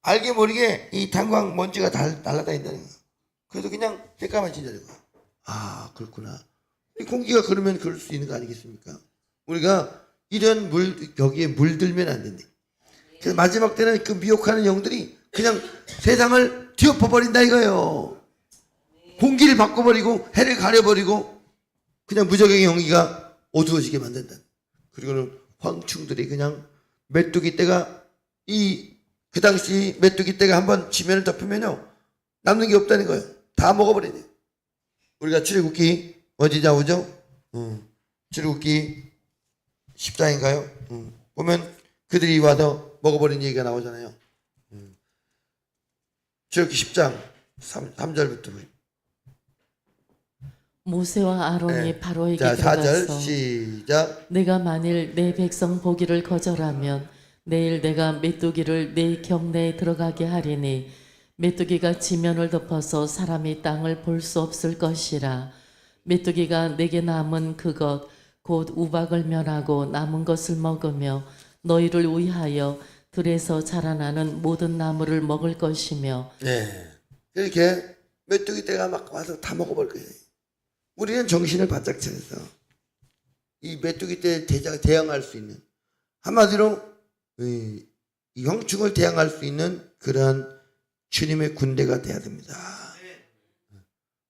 Speaker 3: 알게 모르게 이 탄광 먼지가 날아다닌다는 거야. 그래서 그냥 새까매진다는 거야. 아 그렇구나. 이 공기가 그러면 그럴 수 있는 거 아니겠습니까? 우리가 이런 여기에 물들면 안 된대. 그래서 마지막 때는 그 미혹하는 영들이 그냥 세상을 뒤엎어버린다 이거예요. 공기를 바꿔버리고 해를 가려버리고 그냥 무적의 영기가 어두워지게 만든다. 그리고는 황충들이 그냥 메뚜기 떼가 그 당시 메뚜기 떼가 한번 지면을 덮으면요 남는 게 없다는 거예요. 다 먹어버리네. 우리가 출애굽기 어디 나오죠? 출애굽기 14인가요? 보면 그들이 와서 먹어버린 얘기가 나오잖아요. 출애굽기 10장 3절부터
Speaker 2: 모세와 아론이
Speaker 3: 네.
Speaker 2: 바로에게
Speaker 3: 자, 4절
Speaker 2: 들어가서
Speaker 3: 시작.
Speaker 2: 내가 만일 내 백성 보기를 거절하면 내일 내가 메뚜기를 내 경내에 들어가게 하리니 메뚜기가 지면을 덮어서 사람이 땅을 볼 수 없을 것이라. 메뚜기가 내게 남은 그것 곧 우박을 멸하고 남은 것을 먹으며 너희를 위하여 들에서 자라나는 모든 나무를 먹을 것이며.
Speaker 3: 네. 이렇게 메뚜기 떼가 막 와서 다 먹어볼 거예요. 우리는 정신을 바짝 차려서 이 메뚜기 떼 대항할 수 있는 한마디로 이 황충을 대항할 수 있는 그러한 주님의 군대가 돼야 됩니다.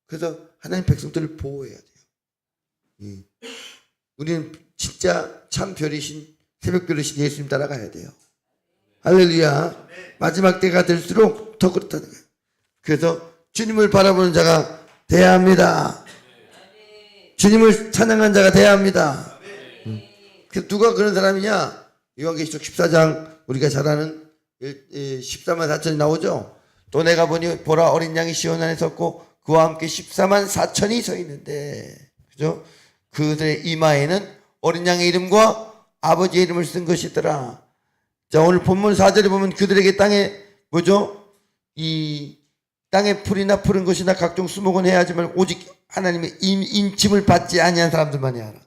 Speaker 3: 그래서 하나님 백성들을 보호해야 돼요. 우리는 진짜 참 별이신 새벽별이신 예수님 따라가야 돼요. 할렐루야. 마지막 때가 될수록 더 그렇다는 거예요. 그래서 주님을 바라보는 자가 돼야 합니다. 주님을 찬양한 자가 돼야 합니다. 그래서 누가 그런 사람이냐? 요한계시록 14장 우리가 잘 아는 14만 4천이 나오죠. 또 내가 보니 보라 어린 양이 시온 안에 섰고 그와 함께 14만 4천이 서 있는데 그죠? 그들의 이마에는 어린 양의 이름과 아버지의 이름을 쓴 것이더라. 자 오늘 본문 4절에 보면 그들에게 땅에 뭐죠? 이 땅에 풀이나 푸른 것이나 각종 수목은 해야 하지만 오직 하나님의 인침을 받지 아니한 사람들만이 알아.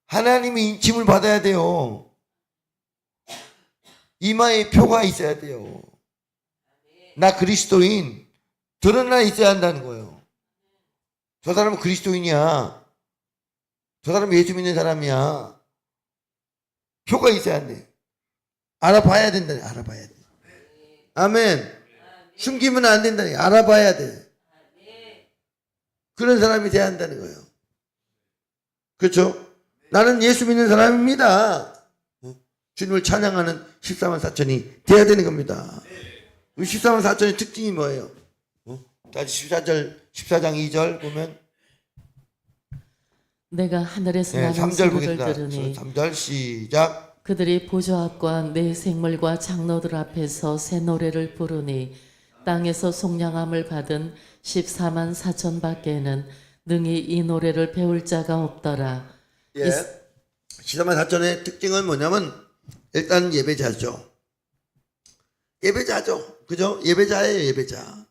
Speaker 3: 하나님의 인침을 받아야 돼요. 이마에 표가 있어야 돼요. 나 그리스도인 드러나 있어야 한다는 거예요. 저 사람은 그리스도인이야. 저 사람은 예수 믿는 사람이야. 표가 있어야 한대. 알아봐야 된다. 알아봐야 돼. 아멘. 숨기면 안 된다. 알아봐야 돼. 그런 사람이 돼야 한다는 거예요. 그렇죠? 나는 예수 믿는 사람입니다. 주님을 찬양하는 14만 4천이 돼야 되는 겁니다. 14만 4천의 특징이 뭐예요? 다시 14장 2절 보면
Speaker 2: 내가 하늘에서
Speaker 3: 네,
Speaker 2: 나는
Speaker 3: 3절
Speaker 2: 소리를
Speaker 3: 보겠습니다.
Speaker 2: 들으니
Speaker 3: 3절 시작.
Speaker 2: 그들이 보좌 앞과 내 생물과 장로들 앞에서 새 노래를 부르니 땅에서 속량함을 받은 14만 4천 밖에는 능히 이 노래를 배울 자가 없더라.
Speaker 3: 예. 14만 4천의 특징은 뭐냐면 일단 예배자죠. 예배자죠. 그죠? 예배자예요. 예배자.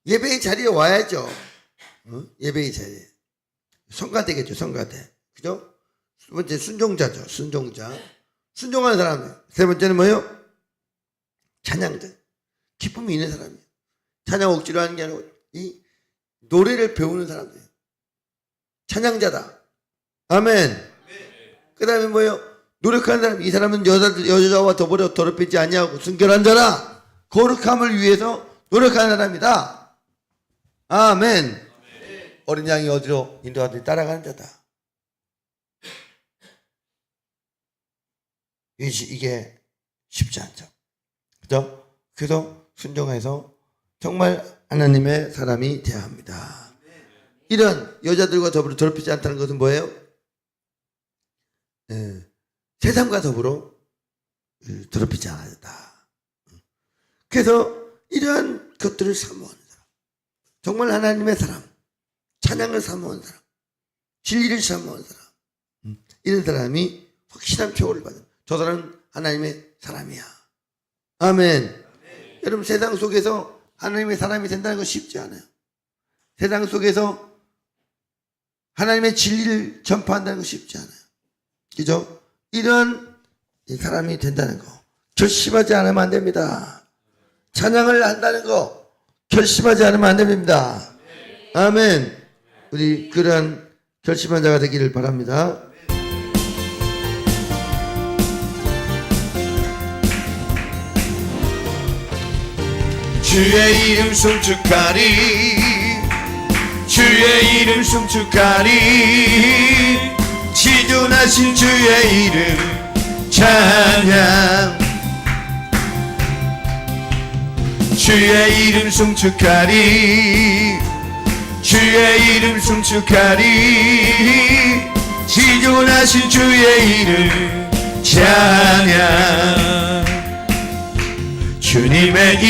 Speaker 3: 예배의 자리에 와야죠. 예배의 자리에. 성가대겠죠. 성가대. 그죠? 두 번째 순종자죠. 순종자. 순종하는 사람. 세 번째는 뭐예요? 찬양자. 기쁨이 있는 사람이에요. 찬양 억지로 하는 게 아니고 이 노래를 배우는 사람들. 찬양자다. 아멘. 그 다음에 뭐예요? 노력하는 사람. 이 사람은 여자와 더불어 더럽히지 아니하고 순결한 자라. 거룩함을 위해서 노력하는 사람이다. 아멘. 어린 양이 어디로 인도하듯이 따라가는 자다. 이게 쉽지 않죠. 그죠? 그래서 순종해서 정말 하나님의 사람이 되어야 합니다. 이런 여자들과 더불어 더럽히지 않다는 것은 뭐예요? 세상과 더불어 더럽히지 않았다. 그래서 이러한 것들을 사모하는 사람, 정말 하나님의 사람, 찬양을 사모하는 사람, 진리를 사모하는 사람, 이런 사람이 확실한 표를 받는, 저 사람은 하나님의 사람이야. 아멘. 여러분, 세상 속에서 하나님의 사람이 된다는 건 쉽지 않아요. 세상 속에서 하나님의 진리를 전파한다는 건 쉽지 않아요. 그죠? 이런 사람이 된다는 거 결심하지 않으면 안 됩니다. 찬양을 한다는 거 결심하지 않으면 안 됩니다. 아멘. 우리 그러한 결심한 자가 되기를 바랍니다.
Speaker 4: 주의 이름 송축하리 주의 이름 송축하리 지존하신 주의 이름 찬양 주의 이름 송축하리 주의 이름 송축하리 지존하신 주의 이름 찬양 주님의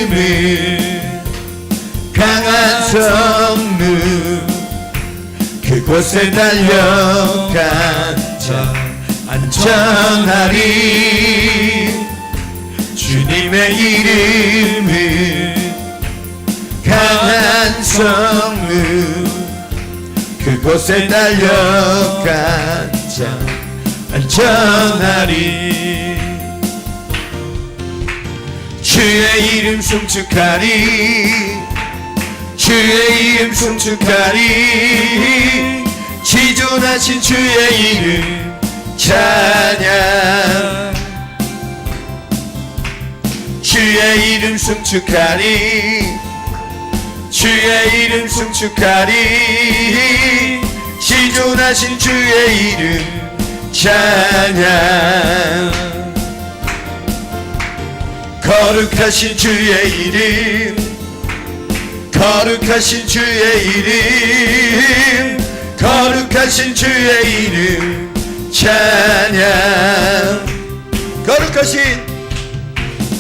Speaker 4: 이름은 강한 성문 그곳에 달려간 자 안전하리 주님의 이름은 강한 성문 그곳에 달려간 자 안전하리 주의 이름 송축하리 주의 이름 송축하리 지존하신 주의 이름 찬양 주의 이름 송축하리 주의 이름 송축하리 지존하신 주의 이름 찬양 거룩하신 주의 이름 거룩하신 주의 이름 거룩하신 주의 이름 찬양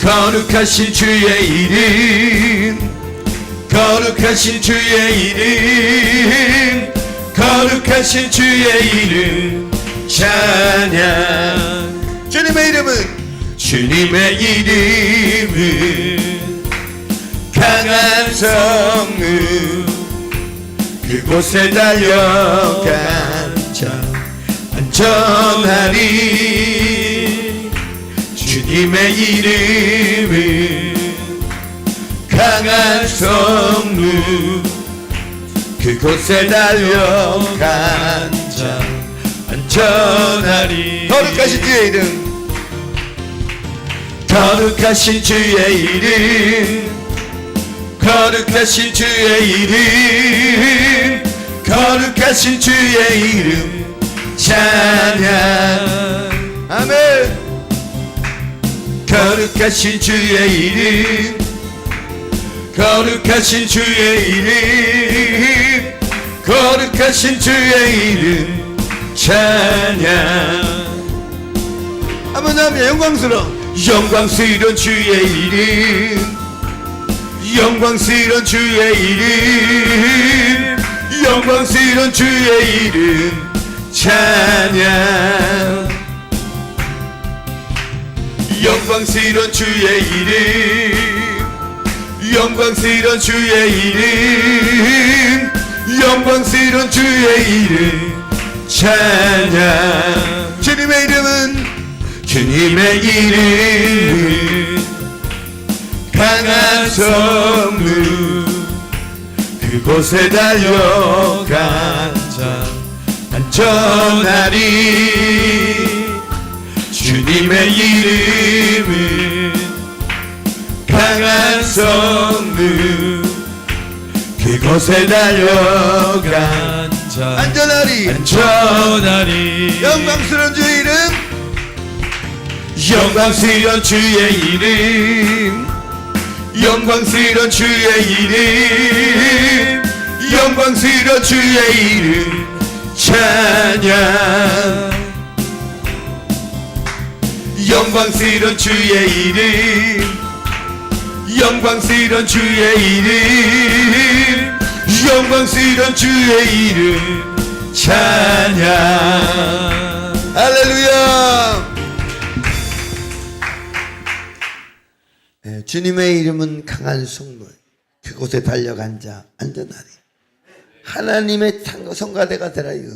Speaker 4: 거룩하신 주의 이름 거룩하신 주의 이름 거룩하신 주의 이름 찬양 주님의 이름은 강한 성문 그곳에 달려간 자 안전하리 주님의 이름은 강한 성루 그곳에 달려간 자 안전하리. 거룩하신 주의 이름, 거룩하신 주의 이름, 거룩하신 주의 이름, 거룩하신 주의 이름 찬양. 아멘. 거룩하신 주의 이름, 거룩하신 주의 이름, 거룩하신 주의 이름 찬양.
Speaker 3: 한번 하면 영광스러워.
Speaker 4: 영광스러운 주의 이름, 영광스러운 주의 이름, 영광스러운 주의 이름 찬양. 영광스러운 주의 이름, 영광스러운 주의 이름, 영광스러운 주의 이름 찬양.
Speaker 3: 주님의 이름은
Speaker 4: 주님의 이름은 강한 성루 그곳에 달려간 자 안전하리. 주님의 이름은 강한 성루 그곳에 달려간 자
Speaker 3: 안전하리.
Speaker 4: 안전하리.
Speaker 3: 영광스러운 주의 이름,
Speaker 4: 영광스러운 주의 이름, 영광스러운 주의 이름, 영광스러운 주의 이름 찬양. 영광스러운 주의 이름, 영광스러운 주의 이름, 영광스러운 주의 이름 찬양.
Speaker 3: 할렐루야. 네, 주님의 이름은 강한 성물 그곳에 달려간 자 안전하리. 하나님의 성가대가 되라 이거.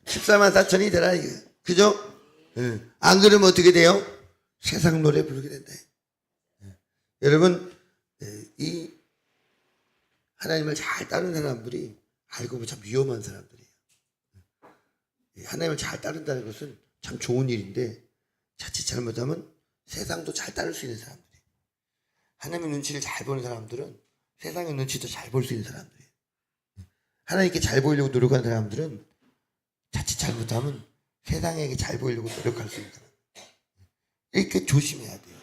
Speaker 3: 14만 4천이 되라 이거. 그죠? 네. 안 그러면 어떻게 돼요? 세상 노래 부르게 된다. 네. 여러분, 이 하나님을 잘 따르는 사람들이 알고 보면 참 위험한 사람들이에요. 하나님을 잘 따른다는 것은 참 좋은 일인데 자칫 잘못하면 세상도 잘 따를 수 있는 사람들이에요. 하나님의 눈치를 잘 보는 사람들은 세상의 눈치도 잘 볼 수 있는 사람들이에요. 하나님께 잘 보이려고 노력하는 사람들은 자칫 잘못하면 세상에게 잘 보이려고 노력할 수 있는 사람. 이렇게 조심해야 돼요.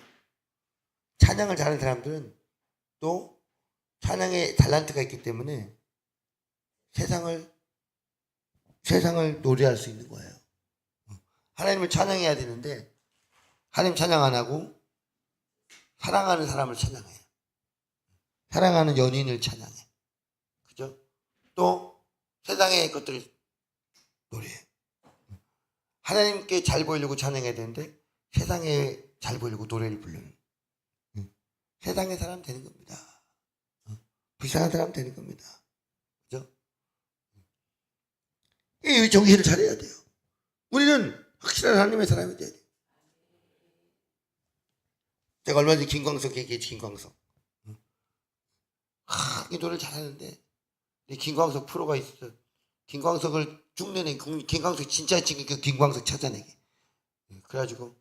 Speaker 3: 찬양을 잘하는 사람들은 또 찬양에 달란트가 있기 때문에 세상을 노래할 수 있는 거예요. 하나님을 찬양해야 되는데 하나님 찬양 안 하고 사랑하는 사람을 찬양해요. 사랑하는 연인을 찬양해. 그죠? 또 세상의 것들을 노래해. 하나님께 잘 보이려고 찬양해야 되는데 세상에 잘 보이려고 노래를 부르는 세상의 사람 되는 겁니다. 불쌍한 사람 되는 겁니다. 그죠? 이 정신을 잘해야 돼요. 우리는 확실한 하나님의 사람이 돼야 돼요. 제가 얼마 전에 김광석 얘기했지. 김광석 이 노래를 잘하는데 김광석 프로가 있어. 김광석을 흉내내. 김광석 진짜 지금 그 김광석 찾아내게. 그래가지고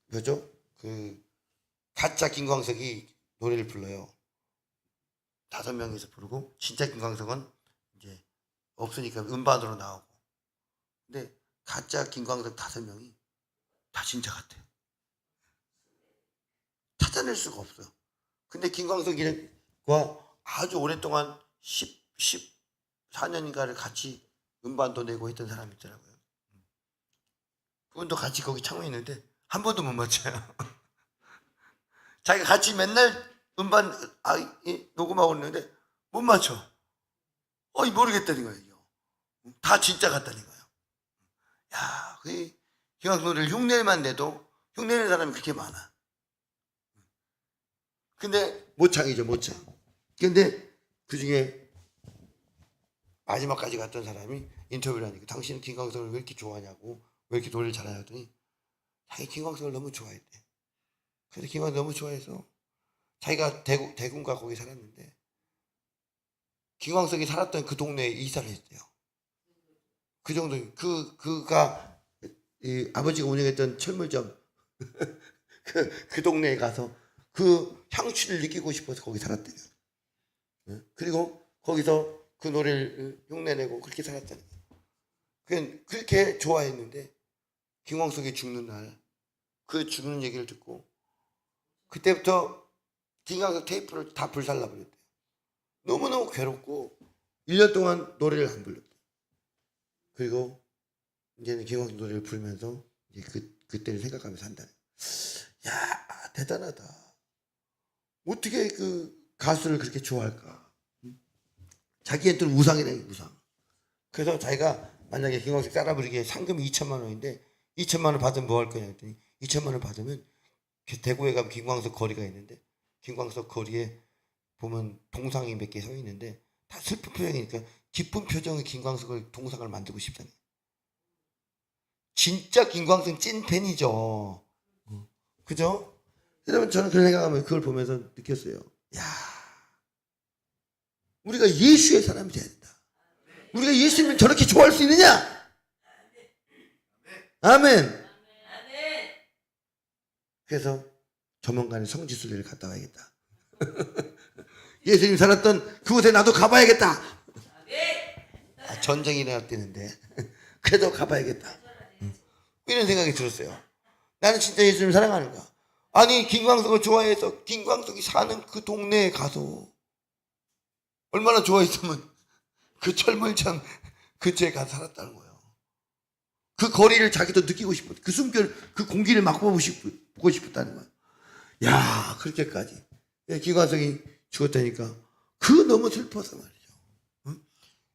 Speaker 3: 뭐죠? 그 가짜 김광석이 노래를 불러요. 5명이서 부르고 진짜 김광석은 이제 없으니까 음반으로 나오고. 근데 가짜 김광석 5명이 다 진짜 같아요. 찾아낼 수가 없어요. 근데 김광석과 아주 오랫동안 14년인가를 같이 음반도 내고 했던 사람이 있더라고요. 그분도 같이 거기 참여 있는데 한 번도 못 맞춰요. 자기가 같이 맨날 음반 녹음하고 있는데 못 맞춰. 모르겠다는 거예요. 다 진짜 같다는 거예요. 야, 그 김광석 노래를 흉내만 내도 흉내내는 사람이 그렇게 많아. 근데 모창이죠, 모창. 근데 그 중에 마지막까지 갔던 사람이 인터뷰를 하니까 당신은 김광석을 왜 이렇게 좋아하냐고, 왜 이렇게 노래를 잘하냐더니 자기 김광석을 너무 좋아했대. 그래서 김광석 너무 좋아해서 자기가 대구인가 거기 살았는데 김광석이 살았던 그 동네에 이사를 했대요. 그 정도 그가 이 아버지가 운영했던 철물점 그 동네에 가서 그 향취를 느끼고 싶어서 거기 살았대요. 그리고 거기서 그 노래를 흉내내고 그렇게 살았다는 거예요. 그렇게 좋아했는데 김광석이 죽는 날 그 죽는 얘기를 듣고 그때부터 김광석 테이프를 다 불살라 버렸대요. 너무너무 괴롭고 1년 동안 노래를 안 불렀대요. 그리고 이제는 김광석 노래를 부르면서 이제 그때를 생각하면서 한다는 거예요. 야, 대단하다. 어떻게 그 가수를 그렇게 좋아할까? 자기한테는 우상이라는 우상. 그래서 자기가 만약에 김광석 따라 부르기에 상금이 2천만 원인데 2천만 원 받으면 뭐 할 거냐 했더니 2천만 원 받으면 대구에 가면 김광석 거리가 있는데 김광석 거리에 보면 동상이 몇 개 서 있는데 다 슬픈 표정이니까 기쁜 표정의 김광석을 동상을 만들고 싶다는 거예요. 진짜 김광석 찐 팬이죠. 그죠? 여러분 저는 그런 생각하면 그걸 보면서 느꼈어요. 야, 우리가 예수의 사람이 돼야 된다. 우리가 예수님을 저렇게 좋아할 수 있느냐? 아멘. 그래서 조만간에 성지순례를 갔다 와야겠다. 예수님 살았던 그곳에 나도 가봐야겠다. 전쟁이 일어났대는데 그래도 가봐야겠다. 이런 생각이 들었어요. 나는 진짜 예수님을 사랑하는가? 아니 김광석을 좋아해서 김광석이 사는 그 동네에 가서 얼마나 좋아했으면 그 철물점 근처에 가서 살았다는 거예요. 그 거리를 자기도 느끼고 싶었, 그 숨결, 그 공기를 맛보고 싶었다는 거예요. 야, 그렇게까지. 김광석이 죽었다니까 그 너무 슬퍼서 말이죠. 응?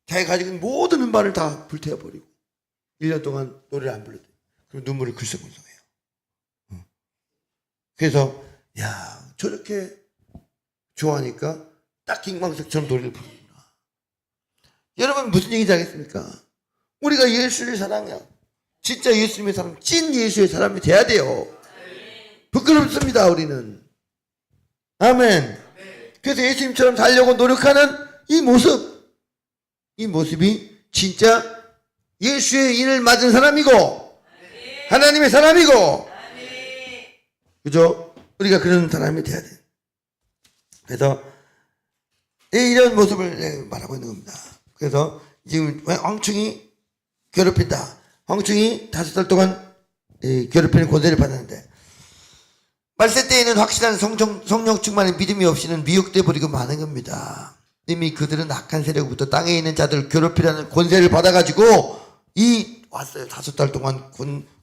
Speaker 3: 자기가 가지고 있는 모든 음반을 다 불태워버리고 1년 동안 노래를 안 불렀대요. 그리고 눈물을 글썽글썽해요. 응. 그래서 야, 저렇게 좋아하니까 딱 김광석처럼 노래를 부르는구나. 여러분 무슨 얘기인지 알겠습니까? 우리가 예수를 사랑해요. 진짜 예수님의 사람, 찐 예수의 사람이 돼야 돼요. 부끄럽습니다, 우리는. 아멘. 그래서 예수님처럼 살려고 노력하는 이 모습이 진짜 예수의 인을 맞은 사람이고, 하나님의 사람이고, 그죠? 우리가 그런 사람이 돼야 돼. 그래서 이런 모습을 말하고 있는 겁니다. 그래서 지금 황충이 괴롭힌다. 황충이 5달 동안 괴롭히는 권세를 받았는데 말세 때에는 확실한 성령 충만의 믿음이 없이는 미혹돼 버리고 마는 겁니다. 이미 그들은 악한 세력부터 땅에 있는 자들을 괴롭히라는 권세를 받아가지고 왔어요. 5달 동안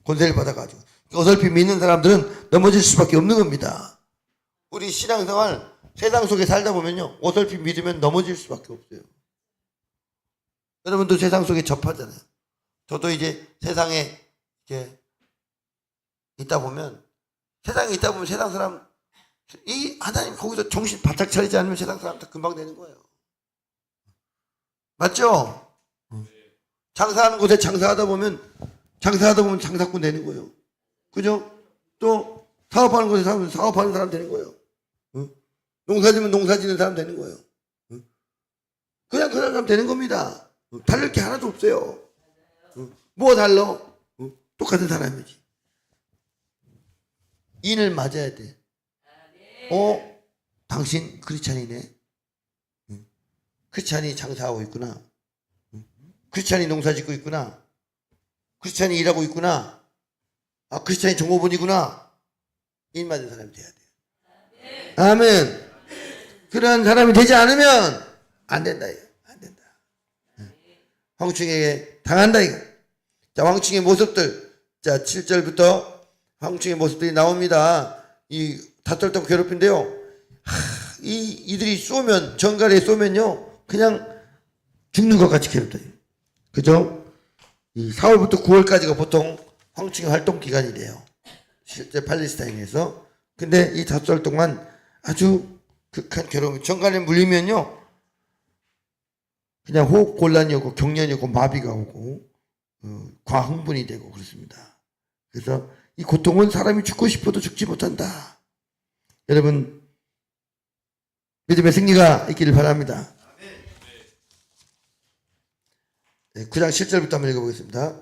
Speaker 3: 권세를 받아가지고 어설피 믿는 사람들은 넘어질 수밖에 없는 겁니다. 우리 신앙생활 세상 속에 살다 보면요 어설피 믿으면 넘어질 수밖에 없어요. 여러분도 세상 속에 접하잖아요. 저도 이제 세상에 이렇게 세상에 있다 보면 세상 사람 하나님 거기서 정신 바짝 차리지 않으면 세상 사람 다 금방 되는 거예요. 맞죠? 장사하는 곳에 장사하다 보면 장사꾼 되는 거예요. 그죠? 또 사업하는 곳에 사업하는 사람 되는 거예요. 농사 지면 농사 지는 사람 되는 거예요. 그냥 그런 사람 되는 겁니다. 다를 게 하나도 없어요. 뭐 달라? 똑같은 사람이지. 인을 맞아야 돼. 당신 크리스찬이네. 크리스찬이 장사하고 있구나. 크리스찬이 농사 짓고 있구나. 크리스찬이 일하고 있구나. 크리스찬이 종업원이구나. 인 맞은 사람이 돼야 돼. 아멘. 그러한 사람이 되지 않으면 안 된다. 안 된다. 황충에게 당한다 이거. 자, 황충의 모습들. 자, 7절부터 황충의 모습들이 나옵니다. 이 5달 동안 괴롭힌데요. 이들이 정갈에 쏘면요. 그냥 죽는 것 같이 괴롭다. 그죠? 이 4월부터 9월까지가 보통 황충의 활동 기간이래요. 실제 팔레스타인에서. 근데 이 5달 동안 아주 극한 괴로움, 정갈에 물리면요. 그냥 호흡 곤란이 오고 경련이 오고 마비가 오고 과흥분이 되고 그렇습니다. 그래서 이 고통은 사람이 죽고 싶어도 죽지 못한다. 여러분 믿음의 승리가 있기를 바랍니다. 네, 9장 10절부터 한번 읽어보겠습니다.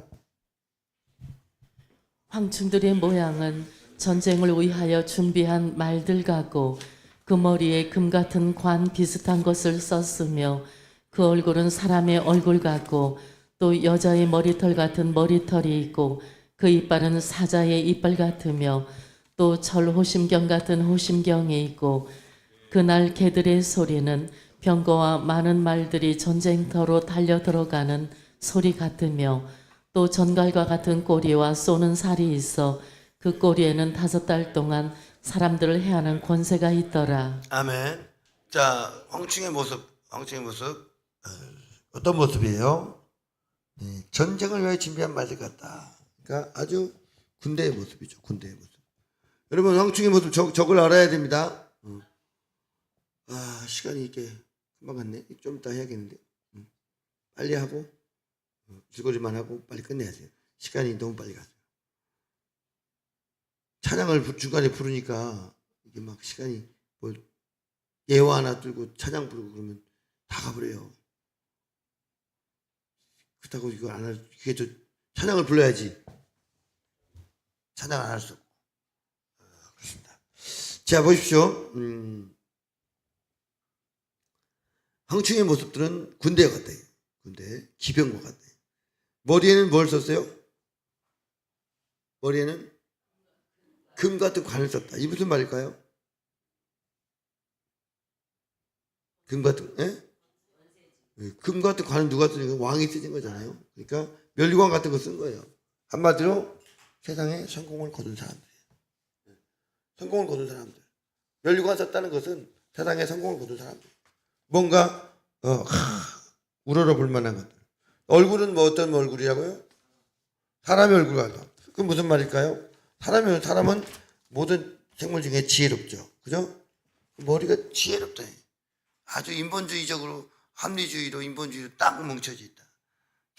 Speaker 2: 황충들의 모양은 전쟁을 위하여 준비한 말들 같고 그 머리에 금 같은 관 비슷한 것을 썼으며 그 얼굴은 사람의 얼굴 같고 또 여자의 머리털 같은 머리털이 있고 그 이빨은 사자의 이빨 같으며 또 철호심경 같은 호심경이 있고 그날 개들의 소리는 병거와 많은 말들이 전쟁터로 달려 들어가는 소리 같으며 또 전갈과 같은 꼬리와 쏘는 살이 있어 그 꼬리에는 5달 동안 사람들을 해하는 권세가 있더라.
Speaker 3: 아멘. 자, 황충의 모습, 어떤 모습이에요? 네, 전쟁을 위해 준비한 말들 같다. 그러니까 아주 군대의 모습이죠. 군대의 모습. 여러분, 황충의 모습 저걸 알아야 됩니다. 시간이 이렇게 금방 갔네. 좀 이따 해야겠는데. 빨리 하고 줄거리만 하고 빨리 끝내야지. 시간이 너무 빨리 가죠. 찬양을 중간에 부르니까 이게 막 시간이 뭐 예화 하나 들고 찬양 부르고 그러면 다 가버려요. 그렇다고 이거 안 할, 이게 저 찬양을 불러야지. 찬양을 안 할 수 없고. 그렇습니다. 자, 보십시오. 황충의 모습들은 군대 같아요. 군대, 기병과 같아요. 머리에는 뭘 썼어요? 머리에는 금 같은 관을 썼다. 이 무슨 말일까요? 금 같은, 금 같은 관은 누가 쓰는 거예요? 왕이 쓰는 거잖아요. 그러니까 면류관 같은 거 쓴 거예요. 한마디로 세상에 성공을 거둔 사람들. 성공을 거둔 사람들. 면류관 썼다는 것은 세상에 성공을 거둔 사람들. 뭔가 우러러 볼 만한 것들. 얼굴은 뭐 어떤 얼굴이라고요? 사람의 얼굴 같다. 그건 무슨 말일까요? 사람은 모든 생물 중에 지혜롭죠. 그죠? 머리가 지혜롭다. 아주 인본주의적으로 합리주의로 인본주의로 딱 뭉쳐져 있다.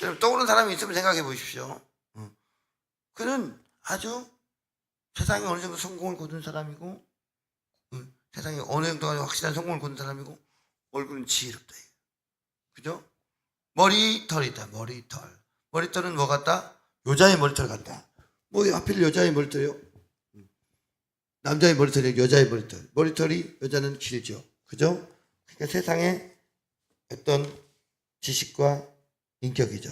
Speaker 3: 여러분 떠오르는 사람이 있으면 생각해 보십시오. 그는 아주 세상에 어느 정도 성공을 거둔 사람이고 세상에 어느 정도 확실한 성공을 거둔 사람이고 얼굴은 지혜롭다. 그죠? 머리털이다. 머리털은 뭐 같다? 여자의 머리털 같다. 뭐 하필 여자의 머리털이요? 남자의 머리털이요? 여자의 머리털. 머리털이 여자는 길죠. 그죠? 그러니까 세상에 어떤 지식과 인격이죠.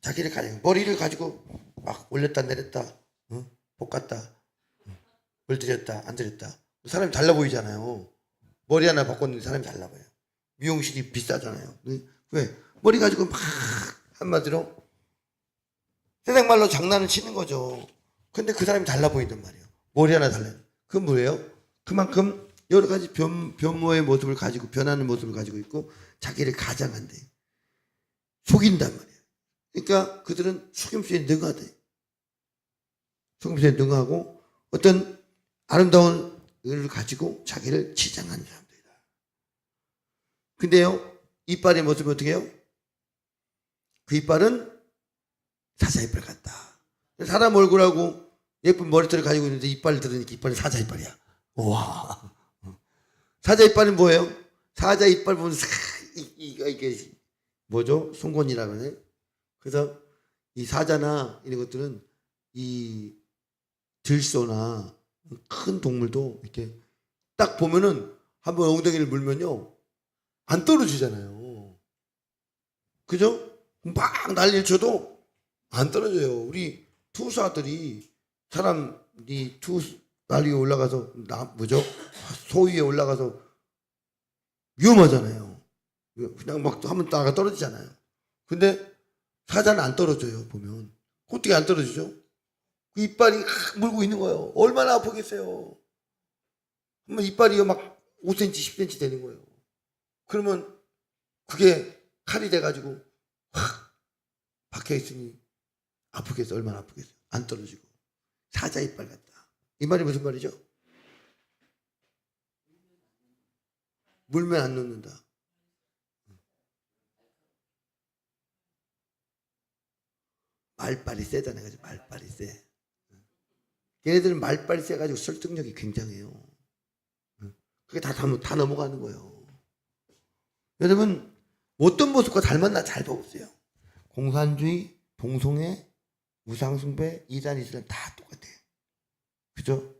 Speaker 3: 자기를 가지고 머리를 가지고 막 올렸다 내렸다 볶았다 물 들였다 안 들였다 사람이 달라 보이잖아요. 머리 하나 바꿨는데 사람이 달라 보여요. 미용실이 비싸잖아요. 왜? 머리 가지고 막 한마디로 세상 말로 장난을 치는 거죠. 근데 그 사람이 달라 보인단 말이에요. 머리 하나 달라요. 그건 뭐예요? 그만큼 여러 가지 변모의 모습을 가지고 변하는 모습을 가지고 있고 자기를 가장한대. 속인단 말이에요. 그러니까 그들은 속임수에 능하대. 속임수에 능하고 어떤 아름다운 을 가지고 자기를 치장하는 사람들이다. 근데요, 이빨의 모습이 어떻게 해요? 그 이빨은 사자 이빨 같다. 사람 얼굴하고 예쁜 머리털을 가지고 있는데 이빨을 들으니까 이빨이 사자 이빨이야. 와. 사자 이빨은 뭐예요? 사자 이빨 보면 이게 뭐죠? 송곳니라고 하네. 그래서 이 사자나 이런 것들은 이 들소나 큰 동물도 이렇게 딱 보면은 한번 엉덩이를 물면요 안 떨어지잖아요. 그죠? 막 난리를 쳐도 안 떨어져요. 우리 투수아들이 사람이 난리 올라가서 소 위에 올라가서 위험하잖아요. 그냥 막 하면 나가 떨어지잖아요. 근데 사자는 안 떨어져요. 보면 어떻게 안 떨어지죠? 그 이빨이 물고 있는 거예요. 얼마나 아프겠어요. 한번 이빨이 막 5cm, 10cm 되는 거예요. 그러면 그게 칼이 돼가지고 확 박혀있으니 아프겠어. 얼마나 아프겠어요. 안 떨어지고. 사자 이빨 같다. 이 말이 무슨 말이죠? 물면 안 녹는다. 말빨이 세다는 거죠. 말빨이 세. 걔네들은 말빨이 세가지고 설득력이 굉장해요. 그게 다 넘어가는 거예요. 여러분, 어떤 모습과 닮았나 잘 보세요. 공산주의, 동성애, 우상숭배, 이단, 이슬람 다 똑같아요. 그죠?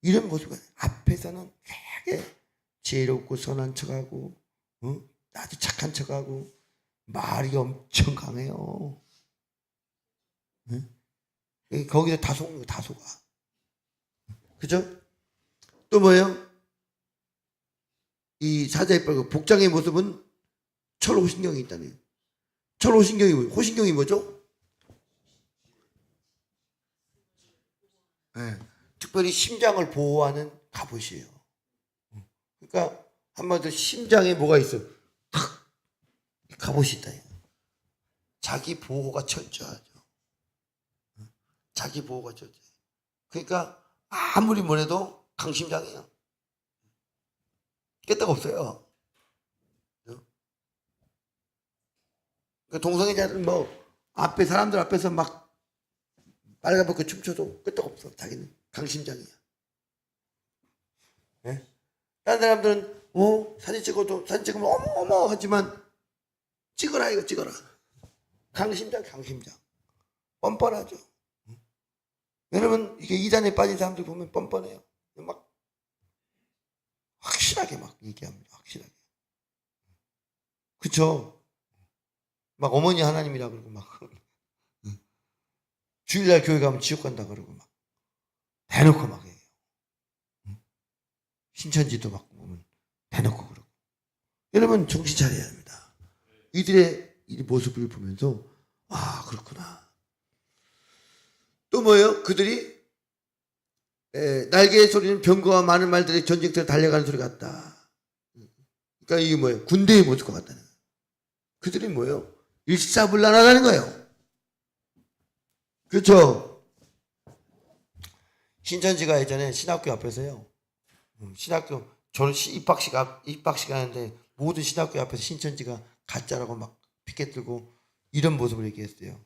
Speaker 3: 이런 모습은 앞에서는 되게 지혜롭고 선한 척하고, 아주 착한 척하고, 말이 엄청 강해요. 거기서 다 속는 거, 다 속아. 그죠? 또 뭐예요? 이 사자의 뻘, 복장의 모습은 철호신경이 있다네요. 철호신경이 뭐예요? 호신경이 뭐죠? 네. 특별히 심장을 보호하는 갑옷이에요. 그러니까 한마디로 심장에 뭐가 있어? 탁! 갑옷이 있다. 자기 보호가 철저하죠. 자기 보호가 철저해. 그러니까 아무리 뭐래도 강심장이에요. 깼다가 없어요. 그 동성애자들은 뭐 앞에 사람들 앞에서 막 빨간벗고 춤춰도 끄떡 없어. 자기는 강심장이야. 네? 다른 사람들은 사진 찍으면 어머 하지만 찍어라 이거 찍어라. 강심장. 뻔뻔하죠. 여러분 이게 이단에 빠진 사람들 보면 뻔뻔해요. 막 확실하게 막 얘기합니다. 확실하게. 그쵸? 막 어머니 하나님이라 그러고 막 주일날 교회 가면 지옥 간다 그러고 막 대놓고 막 해요. 신천지도 막 보면 대놓고 그러고. 여러분 정신 차려야 합니다. 이들의 이 모습을 보면서 아 그렇구나. 또 뭐예요? 그들이 날개의 소리는 병거와 많은 말들의 전쟁터에 달려가는 소리 같다. 그러니까 이게 뭐예요? 군대의 모습과 같다는 거예요. 그들이 뭐예요? 일사불란하다는 거예요. 그렇죠? 신천지가 예전에 신학교 앞에서요. 신학교 저는 입학식 하는데 모든 신학교 앞에서 신천지가 가짜라고 막 피켓 들고 이런 모습을 얘기했어요.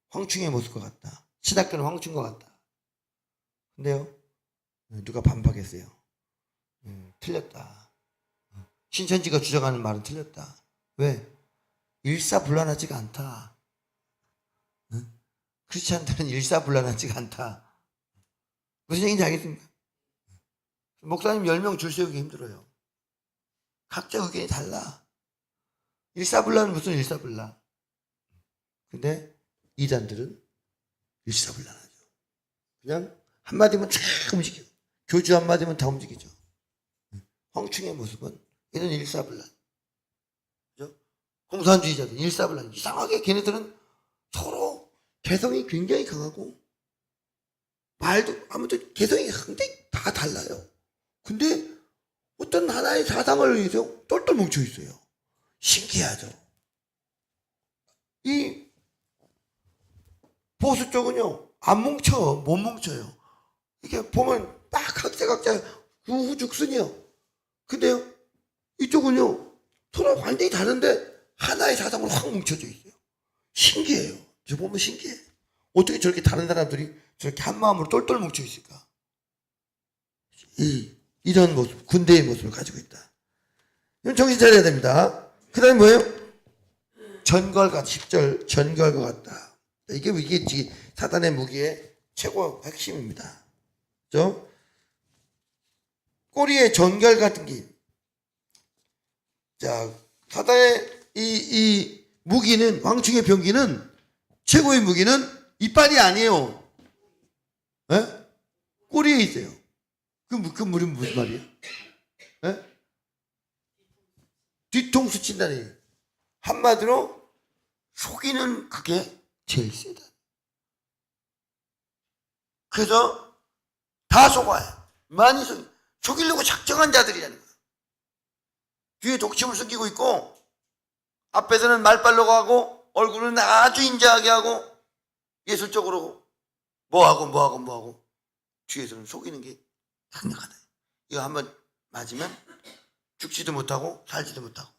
Speaker 3: 황충의 모습과 같다. 신학교는 황충과 같다. 근데요, 누가 반박했어요. 틀렸다. 신천지가 주장하는 말은 틀렸다. 왜? 일사불란하지가 않다. 크리스찬들은 일사불란하지가 않다. 무슨 얘기인지 알겠습니까? 목사님 10명 줄 세우기 힘들어요. 각자 의견이 달라. 일사불란은 무슨 일사불란? 근데 이단들은 일사불란하죠. 그냥 한마디면 쫙 움직여. 교주 한마디면 다 움직이죠. 황충의 모습은 얘는 일사불란. 그죠? 공산주의자들 일사불란. 이상하게 걔네들은 서로 개성이 굉장히 강하고 말도 아무튼 개성이 굉장히 다 달라요. 근데 어떤 하나의 사상을 위해서 똘똘 뭉쳐 있어요. 신기하죠. 이 보수 쪽은요 안 뭉쳐. 못 뭉쳐요. 이렇게 보면 딱 각자 우후죽순이요. 근데요 이쪽은요 서로 완전히 다른데 하나의 사상으로 확 뭉쳐져 있어요. 신기해요. 저 보면 신기해. 어떻게 저렇게 다른 사람들이 저렇게 한 마음으로 똘똘 뭉쳐 있을까? 이런 모습, 군대의 모습을 가지고 있다. 이건 정신 차려야 됩니다. 그 다음에 뭐예요? 전갈과 10절 전갈과 같다. 이게 사단의 무기의 최고 핵심입니다. 그죠? 꼬리에 전갈 같은 게. 자, 사단의 이 무기는, 황충의 병기는, 최고의 무기는 이빨이 아니에요. 에? 꼬리에 있어요. 그 물은 무슨 말이에요? 에? 뒤통수 친다는 얘기예요. 한마디로 속이는 그게 제일 세다. 그래서 다 속아요. 많이 속이려고 작정한 자들이라는 거예요. 뒤에 독침을 숨기고 있고 앞에서는 말빨로 가고 얼굴은 아주 인자하게 하고 예술적으로 뭐하고 뒤에서는 속이는 게 강력하다. 이거 한번 맞으면 죽지도 못하고 살지도 못하고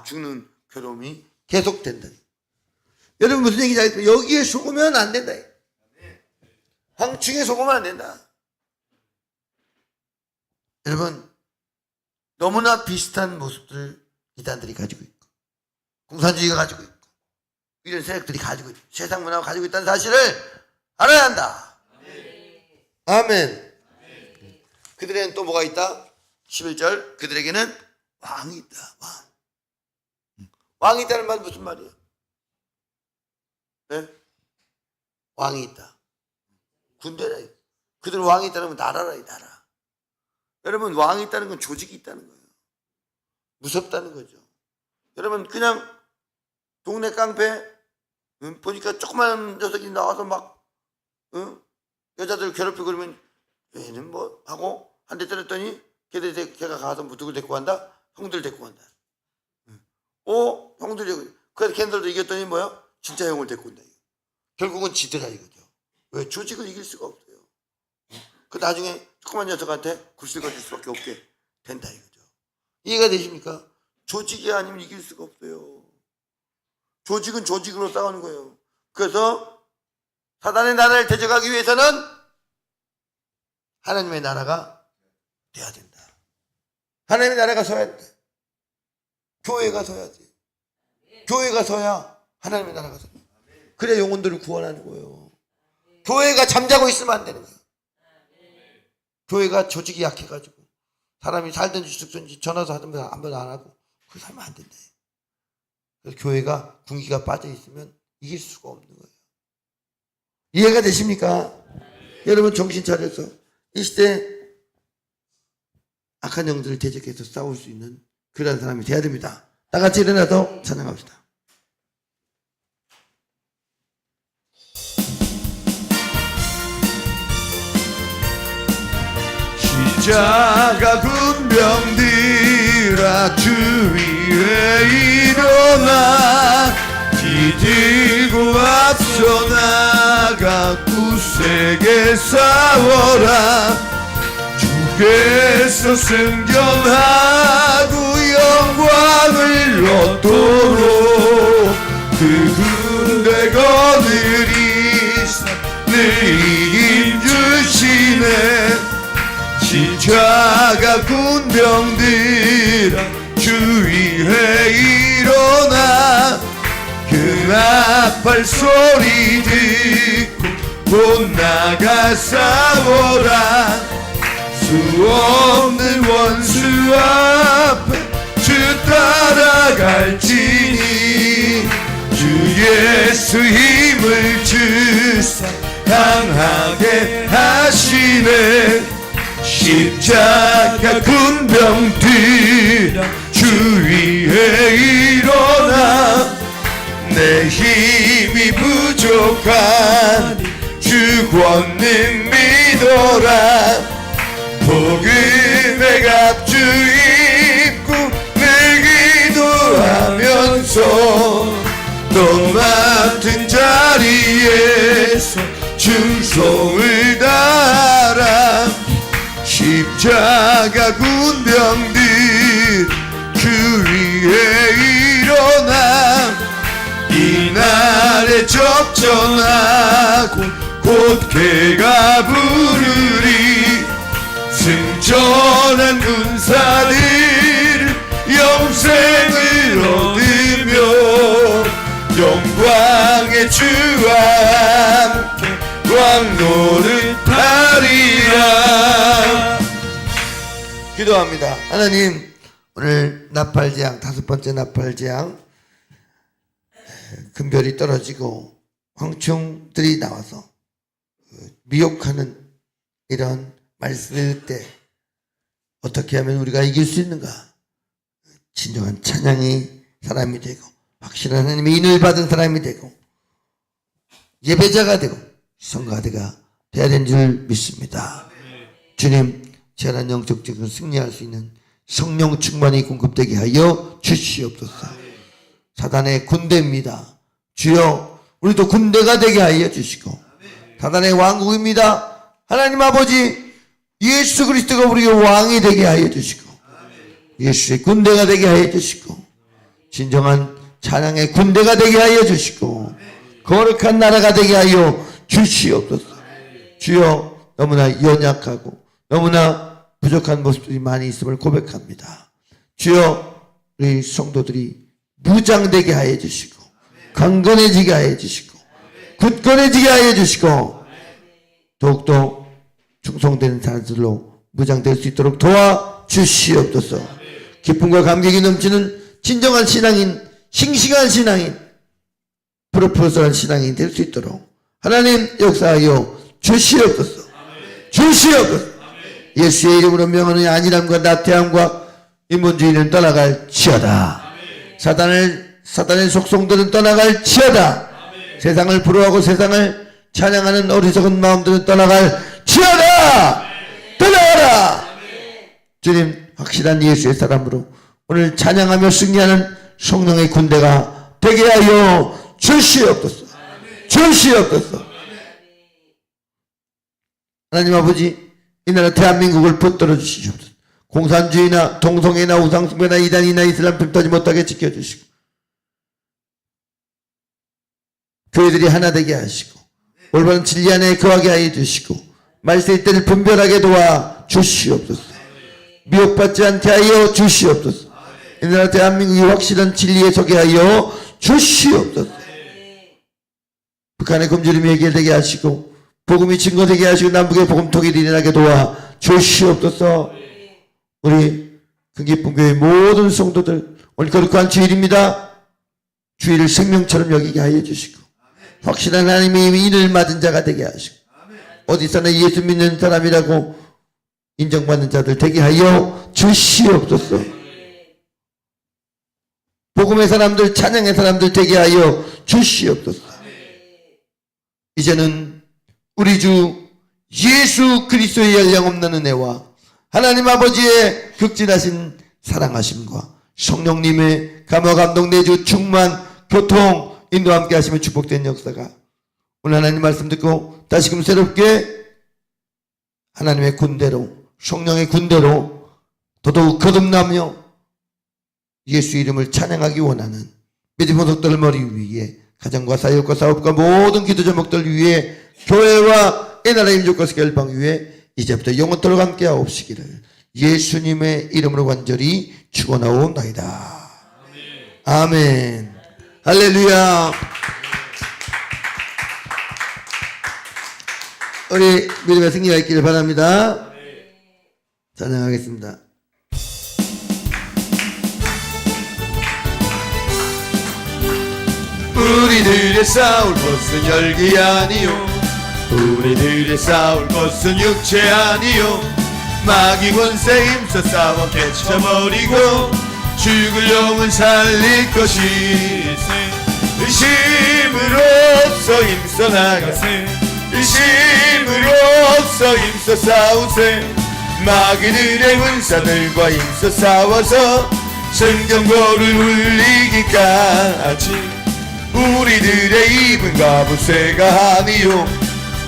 Speaker 3: 죽는 괴로움이 계속된다. 여러분 무슨 얘기인지 알겠어요? 여기에 속으면 안 된다. 황충에 속으면 안 된다. 여러분, 너무나 비슷한 모습들을 이단들이 가지고 있고, 공산주의가 가지고 있고, 이런 세력들이 가지고 있고, 세상 문화가 가지고 있다는 사실을 알아야 한다. 아멘. 그들에게는 또 뭐가 있다? 11절, 그들에게는 왕이 있다. 왕이 있다는 말은 무슨 말이에요? 네? 왕이 있다. 군대라. 그들은 왕이 있다는 건 나라라, 이 나라. 여러분, 왕이 있다는 건 조직이 있다는 거예요. 무섭다는 거죠. 여러분, 그냥 동네 깡패 보니까 조그만 녀석이 나와서 막 여자들 괴롭히고 그러면 얘는 뭐 하고 한 대 때렸더니 걔가 가서 누굴 데리고 간다? 형들 데리고 간다. 형들이 그래서 걔들도 이겼더니 뭐야? 진짜 형을 데리고 온다. 결국은 지더라 이거죠. 왜? 조직을 이길 수가 없어요. 그 나중에 조그만 녀석한테 굴슬 거줄 수밖에 없게 된다 이거죠. 이해가 되십니까? 조직이 아니면 이길 수가 없어요. 조직은 조직으로 싸우는 거예요. 그래서 사단의 나라를 대적하기 위해서는 하나님의 나라가 돼야 된다. 하나님의 나라가 서야 된다. 교회가 서야지. 교회가 서야 하나님의 나라가 서야 된다. 그래야 영혼들을 구원하는 거예요. 교회가 잠자고 있으면 안 되는 거예요. 교회가 조직이 약해가지고 사람이 살든지 죽든지 전화서 하든 아무도 안 하고 그렇게 살면 안 된다. 그래서 교회가 군기가 빠져 있으면 이길 수가 없는 거예요. 이해가 되십니까? 여러분 정신 차려서 이 시대 악한 영들을 대적해서 싸울 수 있는 그런 사람이 돼야 됩니다. 다 같이 일어나서 찬양합시다.
Speaker 4: 십자가 군병들아 주 위에 일어나 뒤들고 앞서 나가 굳세게 싸워라. 주께서 승전하고 영광을 얻도록 그 군대 거느리 늘 이겨주시네. 십자가 군병들아 주 위에 일어나 그 나팔 소리 듣고 곧 나가 싸워라. 수 없는 원수 앞에 주 따라갈지니 주 예수 힘을 주사 강하게 하시네. 십자가 군병들아 주 위에 일어나 내 힘이 부족하니 주 권능 믿어라. 복음의 갑주 입고 늘 기도하면서 또 맡은 자리에서 충성을 다하라. 십자가 군병들 주 위에 일어나 이날에 접전하고 곧 개가 부르리. 승전한 군사들 영생을 얻으며 영광의 주와 함께 왕노릇하리라.
Speaker 3: 기도합니다. 하나님, 오늘 나팔재앙, 5번째 나팔재앙, 금별이 떨어지고 황충들이 나와서 미혹하는 이런 말씀을 때 어떻게 하면 우리가 이길 수 있는가? 진정한 찬양이 사람이 되고 확실한 하나님의 인을 받은 사람이 되고 예배자가 되고 성가대가 되어야 되는 줄 믿습니다. 주님, 제한 영적 적을 승리할 수 있는 성령 충만이 공급되게 하여 주시옵소서. 사단의 군대입니다. 주여, 우리도 군대가 되게 하여 주시고 사단의 왕국입니다. 하나님 아버지, 예수 그리스도가 우리의 왕이 되게 하여 주시고 예수의 군대가 되게 하여 주시고 진정한 찬양의 군대가 되게 하여 주시고 거룩한 나라가 되게 하여 주시옵소서. 주여, 너무나 연약하고 너무나 부족한 모습들이 많이 있음을 고백합니다. 주여, 우리 성도들이 무장되게 하여 주시고 강건해지게 하여 주시고 굳건해지게 하여 주시고 더욱더 충성되는 사람들로 무장될 수 있도록 도와주시옵소서. 기쁨과 감격이 넘치는 진정한 신앙인, 싱싱한 신앙인, 프로포설한 신앙인 될 수 있도록 하나님 역사하여 주시옵소서. 주시옵소서. 예수의 이름으로 명하는 안일함과 나태함과 인본주의는 떠나갈지어다. 사단의 속성들은 떠나갈지어다. 세상을 부러워하고 세상을 찬양하는 어리석은 마음들은 떠나갈지어다. 떠나가라. 주님 확실한 예수의 사람으로 오늘 찬양하며 승리하는 성령의 군대가 되게 하여 주시옵소서. 주시옵소서. 하나님 아버지, 이 나라 대한민국을 붙들어 주시옵소서. 공산주의나 동성애나 우상숭배나 이단이나 이슬람 핍하지 못하게 지켜주시고 교회들이 하나 되게 하시고 올바른 진리 안에 거하게 하여 주시고 말세의 때를 분별하게 도와 주시옵소서. 미혹받지 않게 하여 주시옵소서. 이 나라 대한민국이 확실한 진리에 서게 하여 주시옵소서. 북한의 굶주림이 해결되게 하시고 복음이 증거되게 하시고 남북의 복음통일이 일어나게 도와 주시옵소서. 우리 금기품교회 모든 성도들 오늘 거룩한 주일입니다. 주일을 생명처럼 여기게 하여 주시고 확실한 하나님의 인을 맞은 자가 되게 하시고 어디서나 예수 믿는 사람이라고 인정받는 자들 되게 하여 주시옵소서. 복음의 사람들, 찬양의 사람들 되게 하여 주시옵소서. 이제는 우리 주 예수 그리스도의 열량없는 은혜와 하나님 아버지의 극진하신 사랑하심과 성령님의 감화 감동 내주 충만 교통 인도 함께 하시면 축복된 역사가 오늘 하나님 말씀 듣고 다시금 새롭게 하나님의 군대로 성령의 군대로 더더욱 거듭나며 예수 이름을 찬양하기 원하는 믿음의 속도를 머리 위에 가정과 사역과 사업과 모든 기도 제목들 위에 교회와 이 나라의 민족과 세계 열방 위에 이제부터 영원토록 함께 하옵시기를 예수님의 이름으로 간절히 축원하옵나이다. 아멘. 할렐루야. 우리 믿음의 승리가 있기를 바랍니다. 찬양하겠습니다.
Speaker 4: 우리들의 싸울 것은 혈기 아니요 우리들의 싸울 것은 육체 아니요 마귀 권세 힘써 싸워 깨쳐버리고 죽을 영은 살릴 것이세 의심으로써 힘써 나가세 의심으로써 힘써 싸우세 마귀들의 군사들과 힘써 싸워서 성경고를 울리기까지 우리들의 입은 갑옷쇠가 아니요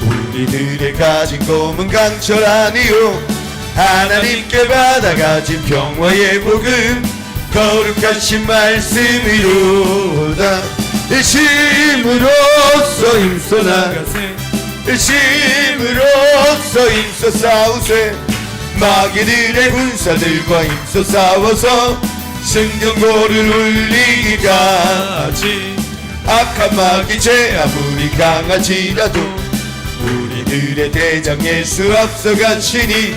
Speaker 4: 우리들의 가진 꿈은 강철 아니요 하나님께 받아가진 평화의 복음 거룩하신 말씀이로다 일심으로써 힘써 나가세 일심으로써 힘써 싸우세 마귀들의 군사들과 힘써 싸워서 성경고를 울리기까지 악한 마귀 죄 아무리 강하지라도 우리들의 대장 예수 앞서가시니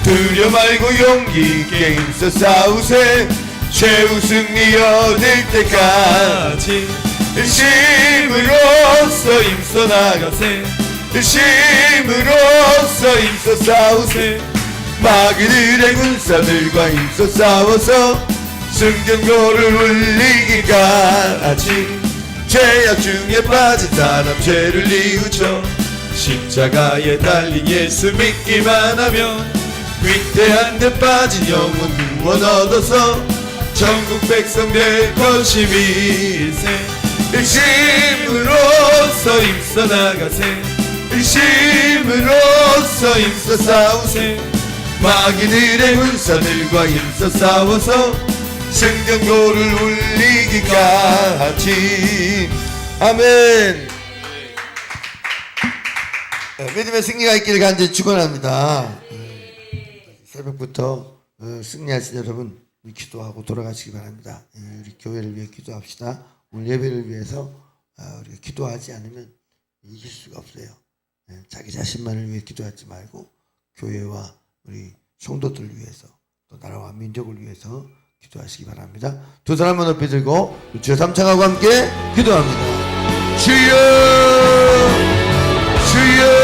Speaker 4: 두려 말고 용기 있게 힘써 싸우세 최후 승리 얻을 때까지 일심으로써 힘써 나가세 일심으로써 힘써 싸우세 마귀들의 군사들과 힘써 싸워서 성경고를 울리기까지 죄악 중에 빠진 사람 죄를 뉘우쳐 십자가에 달린 예수 믿기만 하면 위대한 데 빠진 영혼 구원 얻어서 전국 백성 될 것임이세 일심으로써 힘써 나가세 일심으로써 힘써 싸우세 마귀들의 군사들과 힘써 싸워서 성경고를 울리기까지 아멘. 믿음의 승리가 있기를 간절히 축원합니다.
Speaker 1: 새벽부터 승리하신 여러분 우리 기도하고 돌아가시기 바랍니다. 우리 교회를 위해 기도합시다. 오늘 예배를 위해서 우리가 기도하지 않으면 이길 수가 없어요. 자기 자신만을 위해 기도하지 말고 교회와 우리 성도들을 위해서 또 나라와 민족을 위해서 기도하시기 바랍니다. 두 사람만 높이 들고 주여 삼창하고 함께 기도합니다.
Speaker 4: 주여 주여